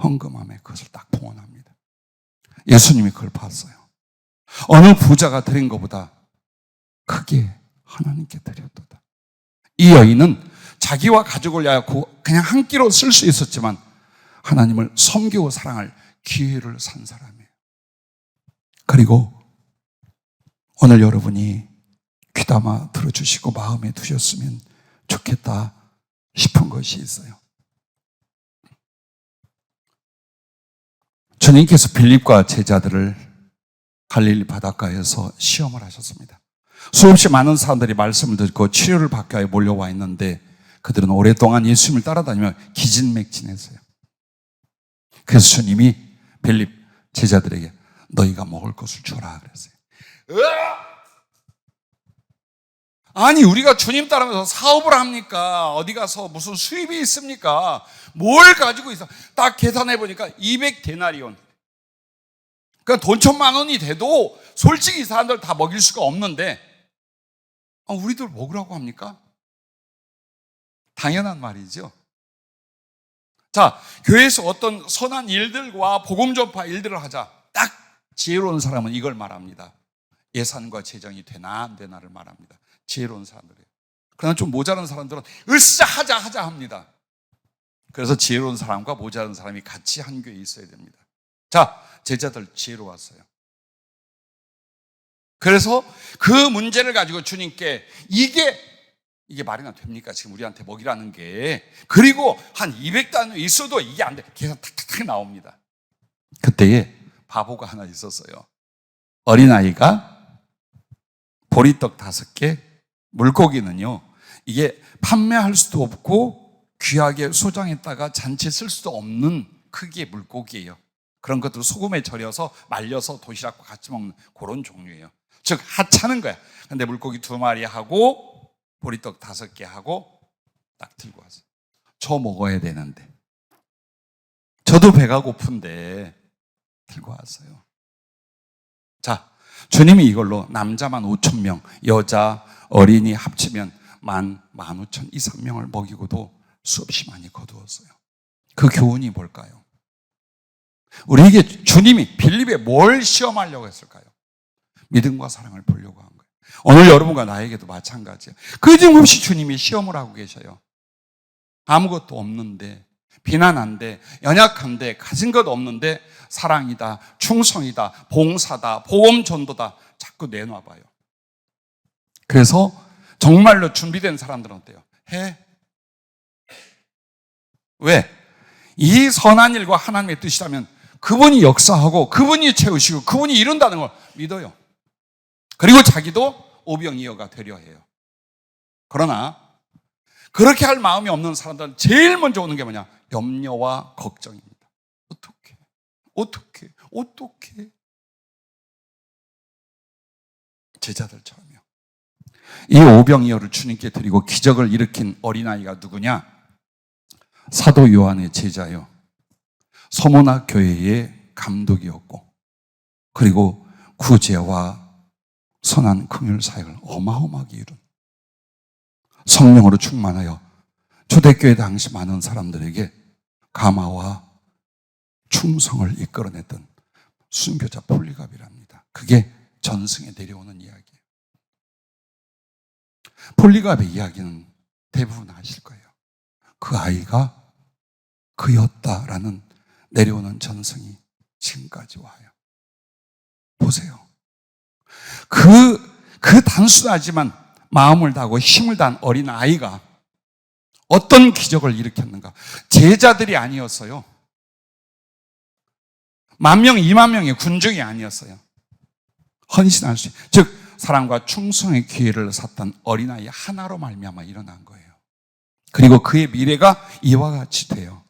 헌금함에 그것을 딱 봉헌합니다. 예수님이 그걸 봤어요. 어느 부자가 드린 것보다 크게 하나님께 드렸도다. 이 여인은 자기와 가족을 위하여 그냥 한 끼로 쓸 수 있었지만 하나님을 섬기고 사랑할 기회를 산 사람이에요. 그리고 오늘 여러분이 귀담아 들어주시고 마음에 두셨으면 좋겠다 싶은 것이 있어요. 주님께서 빌립과 제자들을 갈릴리 바닷가에서 시험을 하셨습니다. 수없이 많은 사람들이 말씀을 듣고 치료를 받기 위해 몰려와 있는데 그들은 오랫동안 예수님을 따라다니며 기진맥진했어요. 그래서 주님이 빌립 제자들에게 너희가 먹을 것을 주라 그랬어요. 아니, 우리가 주님 따르면서 사업을 합니까? 어디 가서 무슨 수입이 있습니까? 뭘 가지고 있어? 딱 계산해 보니까 200데나리온. 그러니까 돈 1,000,000원이 돼도 솔직히 이 사람들 다 먹일 수가 없는데, 우리들 먹으라고 합니까? 당연한 말이죠. 자, 교회에서 어떤 선한 일들과 복음 전파 일들을 하자. 딱 지혜로운 사람은 이걸 말합니다. 예산과 재정이 되나 안 되나를 말합니다. 지혜로운 사람들이에요. 그러나 좀 모자란 사람들은 으쌰 하자 합니다. 그래서 지혜로운 사람과 모자란 사람이 같이 한 교회에 있어야 됩니다. 자, 제자들 지혜로웠어요. 그래서 그 문제를 가지고 주님께 이게 말이나 됩니까? 지금 우리한테 먹이라는 게. 그리고 한 200단위 있어도 이게 안 돼. 계산 탁탁탁 나옵니다. 그때에 바보가 하나 있었어요. 어린아이가 보리떡 5개, 물고기는요, 이게 판매할 수도 없고 귀하게 소장했다가 잔치에 쓸 수도 없는 크기의 물고기예요. 그런 것들 소금에 절여서 말려서 도시락과 같이 먹는 그런 종류예요. 즉 하찮은 거야. 근데 물고기 2마리 하고 보리떡 5개 하고 딱 들고 왔어요. 저 먹어야 되는데, 저도 배가 고픈데 들고 왔어요. 자, 주님이 이걸로 남자만 5,000명, 여자, 어린이 합치면 15,000명을 먹이고도 수없이 많이 거두었어요. 그 교훈이 뭘까요? 우리에게 주님이 빌립에 뭘 시험하려고 했을까요? 믿음과 사랑을 보려고 한 거예요. 오늘 여러분과 나에게도 마찬가지예요. 끊임없이 주님이 시험을 하고 계셔요. 아무것도 없는데, 비난한데, 연약한데, 가진 것 없는데 사랑이다, 충성이다, 봉사다, 복음 전도다 자꾸 내놔봐요. 그래서 정말로 준비된 사람들은 어때요? 해. 왜? 이 선한 일과 하나님의 뜻이라면 그분이 역사하고 그분이 채우시고 그분이 이룬다는 걸 믿어요. 그리고 자기도 오병이어가 되려 해요. 그러나 그렇게 할 마음이 없는 사람들은 제일 먼저 오는 게 뭐냐? 염려와 걱정입니다. 어떻게 제자들처럼요. 이 오병이어를 주님께 드리고 기적을 일으킨 어린아이가 누구냐? 사도 요한의 제자요, 서문화 교회의 감독이었고, 그리고 구제와 선한 긍휼 사역을 어마어마하게 이룬, 성령으로 충만하여 초대교회 당시 많은 사람들에게 감화와 충성을 이끌어냈던 순교자 폴리갑이랍니다. 그게 전승에 내려오는 이야기예요. 폴리갑의 이야기는 대부분 아실 거예요. 그 아이가 그였다라는 내려오는 전승이 지금까지 와요. 보세요. 그 단순하지만 마음을 다하고 힘을 다한 어린 아이가 어떤 기적을 일으켰는가? 제자들이 아니었어요. 10,000명, 20,000명의 군중이 아니었어요. 헌신할 수, 즉 사랑과 충성의 기회를 샀던 어린아이 하나로 말미암아 일어난 거예요. 그리고 그의 미래가 이와 같이 돼요.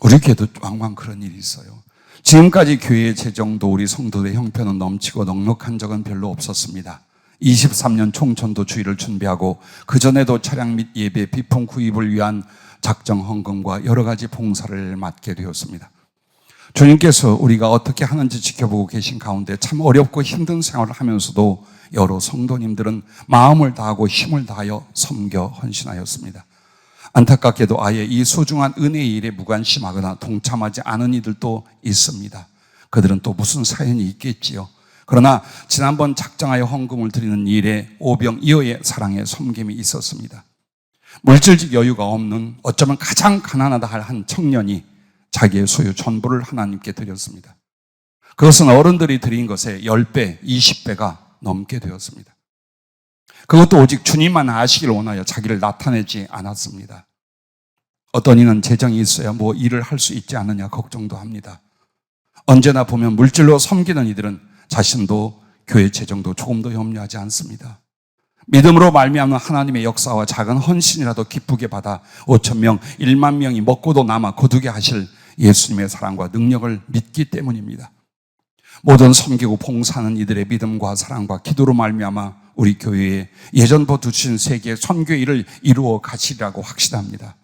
우리 교회도 왕왕 그런 일이 있어요. 지금까지 교회의 재정도 우리 성도들의 형편은 넘치고 넉넉한 적은 별로 없었습니다. 23년 총전도 주의를 준비하고 그전에도 차량 및 예배, 비품 구입을 위한 작정 헌금과 여러 가지 봉사를 맡게 되었습니다. 주님께서 우리가 어떻게 하는지 지켜보고 계신 가운데 참 어렵고 힘든 생활을 하면서도 여러 성도님들은 마음을 다하고 힘을 다하여 섬겨 헌신하였습니다. 안타깝게도 아예 이 소중한 은혜의 일에 무관심하거나 동참하지 않은 이들도 있습니다. 그들은 또 무슨 사연이 있겠지요. 그러나 지난번 작정하여 헌금을 드리는 일에 오병이어의 사랑의 섬김이 있었습니다. 물질적 여유가 없는, 어쩌면 가장 가난하다 할 한 청년이 자기의 소유 전부를 하나님께 드렸습니다. 그것은 어른들이 드린 것의 10배, 20배가 넘게 되었습니다. 그것도 오직 주님만 아시기를 원하여 자기를 나타내지 않았습니다. 어떤 이는 재정이 있어야 뭐 일을 할 수 있지 않느냐 걱정도 합니다. 언제나 보면 물질로 섬기는 이들은 자신도 교회 재정도 조금 더 염려하지 않습니다. 믿음으로 말미암는 하나님의 역사와 작은 헌신이라도 기쁘게 받아 5,000명, 10,000명이 먹고도 남아 거두게 하실 예수님의 사랑과 능력을 믿기 때문입니다. 모든 섬기고 봉사하는 이들의 믿음과 사랑과 기도로 말미암아 우리 교회에 예전부터 주신 세계의 선교 일을 이루어 가시리라고 확신합니다.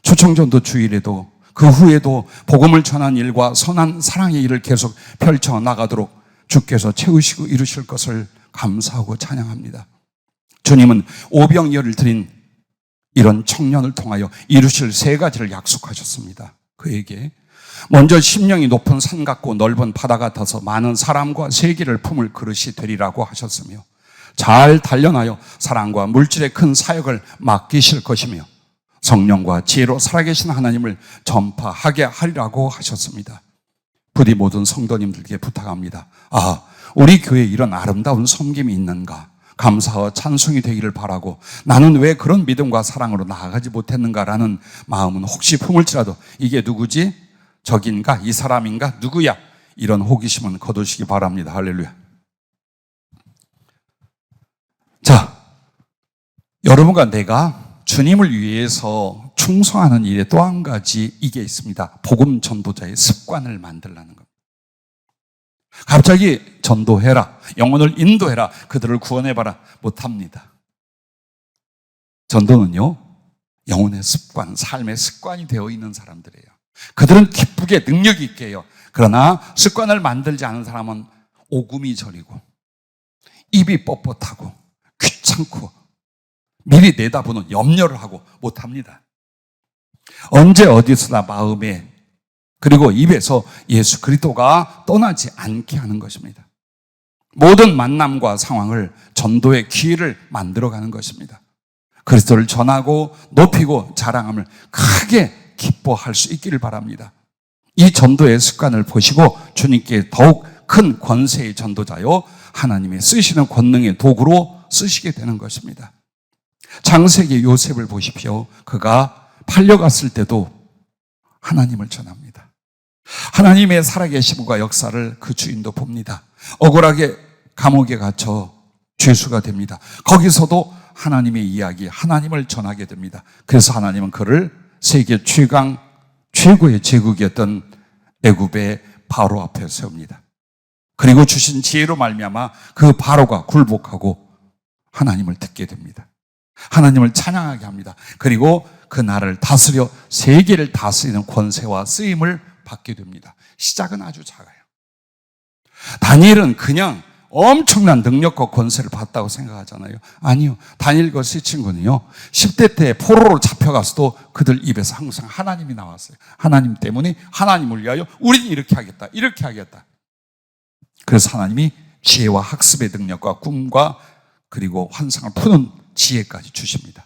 초청전도 주일에도 그 후에도 복음을 전한 일과 선한 사랑의 일을 계속 펼쳐나가도록 주께서 채우시고 이루실 것을 감사하고 찬양합니다. 주님은 오병이어를 드린 이런 청년을 통하여 이루실 세 가지를 약속하셨습니다. 그에게 먼저 심령이 높은 산 같고 넓은 바다 같아서 많은 사람과 세계를 품을 그릇이 되리라고 하셨으며, 잘 단련하여 사랑과 물질의 큰 사역을 맡기실 것이며 성령과 지혜로 살아계신 하나님을 전파하게 하리라고 하셨습니다. 부디 모든 성도님들께 부탁합니다. 우리 교회에 이런 아름다운 섬김이 있는가, 감사와 찬송이 되기를 바라고, 나는 왜 그런 믿음과 사랑으로 나아가지 못했는가라는 마음은 혹시 품을지라도 이게 누구지? 적인가? 이 사람인가? 누구야? 이런 호기심은 거두시기 바랍니다. 할렐루야. 자, 여러분과 내가 주님을 위해서 충성하는 일에 또 한 가지 이게 있습니다. 복음 전도자의 습관을 만들라는 겁니다. 갑자기 전도해라, 영혼을 인도해라, 그들을 구원해봐라 못합니다. 전도는요, 영혼의 습관, 삶의 습관이 되어 있는 사람들이에요. 그들은 기쁘게 능력 있게 해요. 그러나 습관을 만들지 않은 사람은 오금이 저리고 입이 뻣뻣하고 귀찮고 미리 내다보는 염려를 하고 못합니다. 언제 어디서나 마음에 그리고 입에서 예수 그리스도가 떠나지 않게 하는 것입니다. 모든 만남과 상황을 전도의 기회를 만들어가는 것입니다. 그리스도를 전하고 높이고 자랑함을 크게 기뻐할 수 있기를 바랍니다. 이 전도의 습관을 보시고 주님께 더욱 큰 권세의 전도자요, 하나님의 쓰시는 권능의 도구로 쓰시게 되는 것입니다. 창세기 요셉을 보십시오. 그가 팔려갔을 때도 하나님을 전합니다. 하나님의 살아계심과 역사를 그 주인도 봅니다. 억울하게 감옥에 갇혀 죄수가 됩니다. 거기서도 하나님의 이야기, 하나님을 전하게 됩니다. 그래서 하나님은 그를 세계 최고의 제국이었던 애굽의 바로 앞에 세웁니다. 그리고 주신 지혜로 말미암아 그 바로가 굴복하고 하나님을 듣게 됩니다. 하나님을 찬양하게 합니다. 그리고 그 나라를 다스려 세계를 다스리는 권세와 쓰임을 받게 됩니다. 시작은 아주 작아요. 다니엘은 그냥 엄청난 능력과 권세를 받았다고 생각하잖아요. 아니요. 다니엘과 세 친구는요, 10대 때 포로로 잡혀가서도 그들 입에서 항상 하나님이 나왔어요. 하나님 때문에, 하나님을 위하여 우리는 이렇게 하겠다, 이렇게 하겠다. 그래서 하나님이 지혜와 학습의 능력과 꿈과 그리고 환상을 푸는 지혜까지 주십니다.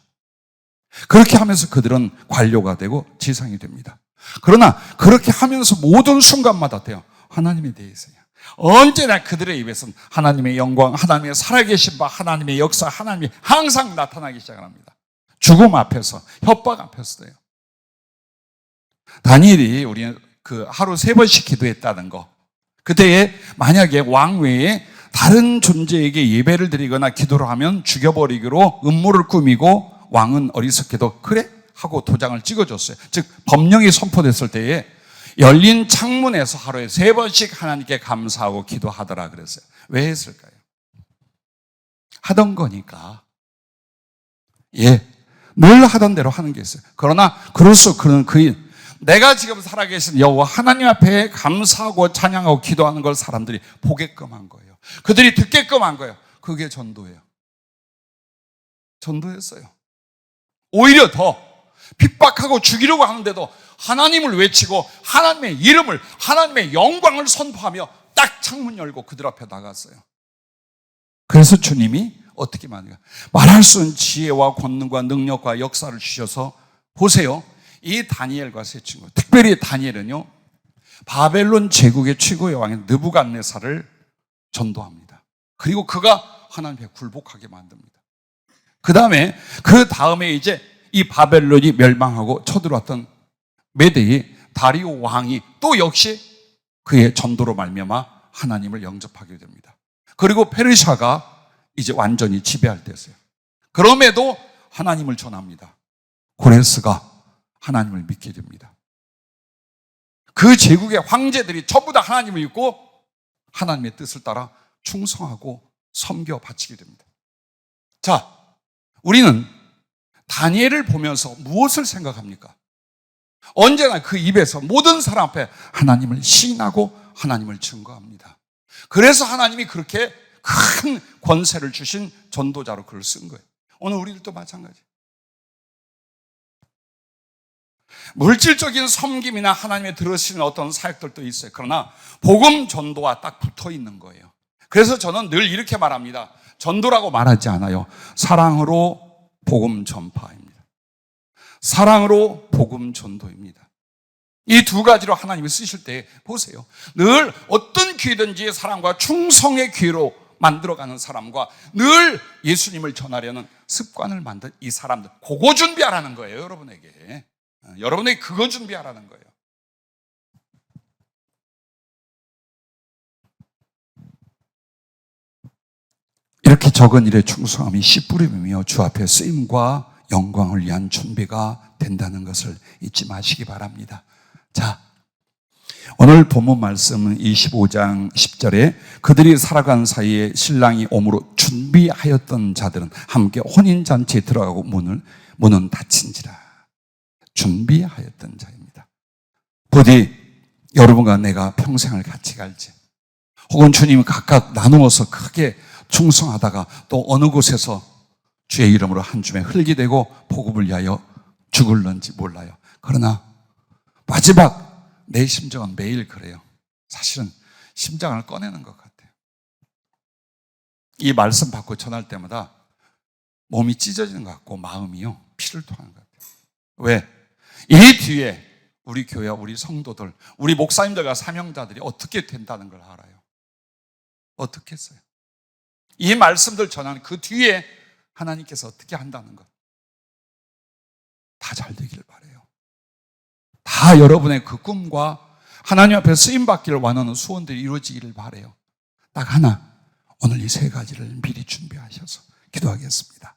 그렇게 하면서 그들은 관료가 되고 지상이 됩니다. 그러나 그렇게 하면서 모든 순간마다 돼요. 하나님에 대해서요. 언제나 그들의 입에서는 하나님의 영광, 하나님의 살아계신 바, 하나님의 역사, 하나님이 항상 나타나기 시작합니다. 죽음 앞에서, 협박 앞에서도요. 다니엘이 우리 그 하루 3번씩 기도했다는 거, 그때에 만약에 왕 외에 다른 존재에게 예배를 드리거나 기도를 하면 죽여버리기로 음모를 꾸미고, 왕은 어리석게도 그래? 하고 도장을 찍어줬어요. 즉 법령이 선포됐을 때에 열린 창문에서 하루에 3번씩 하나님께 감사하고 기도하더라 그랬어요. 왜 했을까요? 하던 거니까. 늘 하던 대로 하는 게 있어요. 그러나 그로서 그는 내가 지금 살아계신 여호와 하나님 앞에 감사하고 찬양하고 기도하는 걸 사람들이 보게끔 한 거예요. 그들이 듣게끔 한 거예요. 그게 전도예요. 전도였어요. 오히려 더 핍박하고 죽이려고 하는데도 하나님을 외치고 하나님의 이름을, 하나님의 영광을 선포하며 딱 창문 열고 그들 앞에 나갔어요. 그래서 주님이 어떻게 말할 수 없는 지혜와 권능과 능력과 역사를 주셔서, 보세요. 이 다니엘과 세 친구, 특별히 다니엘은요, 바벨론 제국의 최고의 왕인 느부갓네살을 전도합니다. 그리고 그가 하나님께 굴복하게 만듭니다. 그 다음에 이제 이 바벨론이 멸망하고 쳐들어왔던 메대의 다리오 왕이 또 역시 그의 전도로 말미암아 하나님을 영접하게 됩니다. 그리고 페르시아가 이제 완전히 지배할 때였어요. 그럼에도 하나님을 전합니다. 고레스가 하나님을 믿게 됩니다. 그 제국의 황제들이 전부 다 하나님을 믿고 하나님의 뜻을 따라 충성하고 섬겨 바치게 됩니다. 자, 우리는 다니엘을 보면서 무엇을 생각합니까? 언제나 그 입에서 모든 사람 앞에 하나님을 시인하고 하나님을 증거합니다. 그래서 하나님이 그렇게 큰 권세를 주신 전도자로 글을 쓴 거예요. 오늘 우리들도 마찬가지. 물질적인 섬김이나 하나님의 들으시는 어떤 사역들도 있어요. 그러나 복음 전도와 딱 붙어 있는 거예요. 그래서 저는 늘 이렇게 말합니다. 전도라고 말하지 않아요. 사랑으로 복음 전파입니다. 사랑으로 복음 전도입니다. 이 두 가지로 하나님이 쓰실 때 보세요. 늘 어떤 기회든지 사랑과 충성의 기회로 만들어가는 사람과 늘 예수님을 전하려는 습관을 만든 이 사람들, 그거 준비하라는 거예요. 여러분에게 그거 준비하라는 거예요. 이렇게 적은 일에 충성함이 씨뿌림이며 주 앞에 쓰임과 영광을 위한 준비가 된다는 것을 잊지 마시기 바랍니다. 자, 오늘 본문 말씀은 25장 10절에 그들이 살아간 사이에 신랑이 오므로 준비하였던 자들은 함께 혼인잔치에 들어가고 문은 닫힌지라. 준비하였던 자입니다. 부디 여러분과 내가 평생을 같이 갈지, 혹은 주님이 각각 나누어서 크게 충성하다가 또 어느 곳에서 주의 이름으로 한 줌에 흙이 되고 복음을 위하여 죽을런지 몰라요. 그러나 마지막 내 심정은 매일 그래요. 사실은 심장을 꺼내는 것 같아요. 이 말씀 받고 전할 때마다 몸이 찢어지는 것 같고 마음이요 피를 토하는 것 같아요. 왜? 이 뒤에 우리 교회와 우리 성도들, 우리 목사님들과 사명자들이 어떻게 된다는 걸 알아요. 어떻게 했어요? 이 말씀들 전하는 그 뒤에 하나님께서 어떻게 한다는 것, 다 잘 되기를 바라요. 다 여러분의 그 꿈과 하나님 앞에 쓰임받기를 원하는 소원들이 이루어지기를 바라요. 딱 하나, 오늘 이 세 가지를 미리 준비하셔서 기도하겠습니다.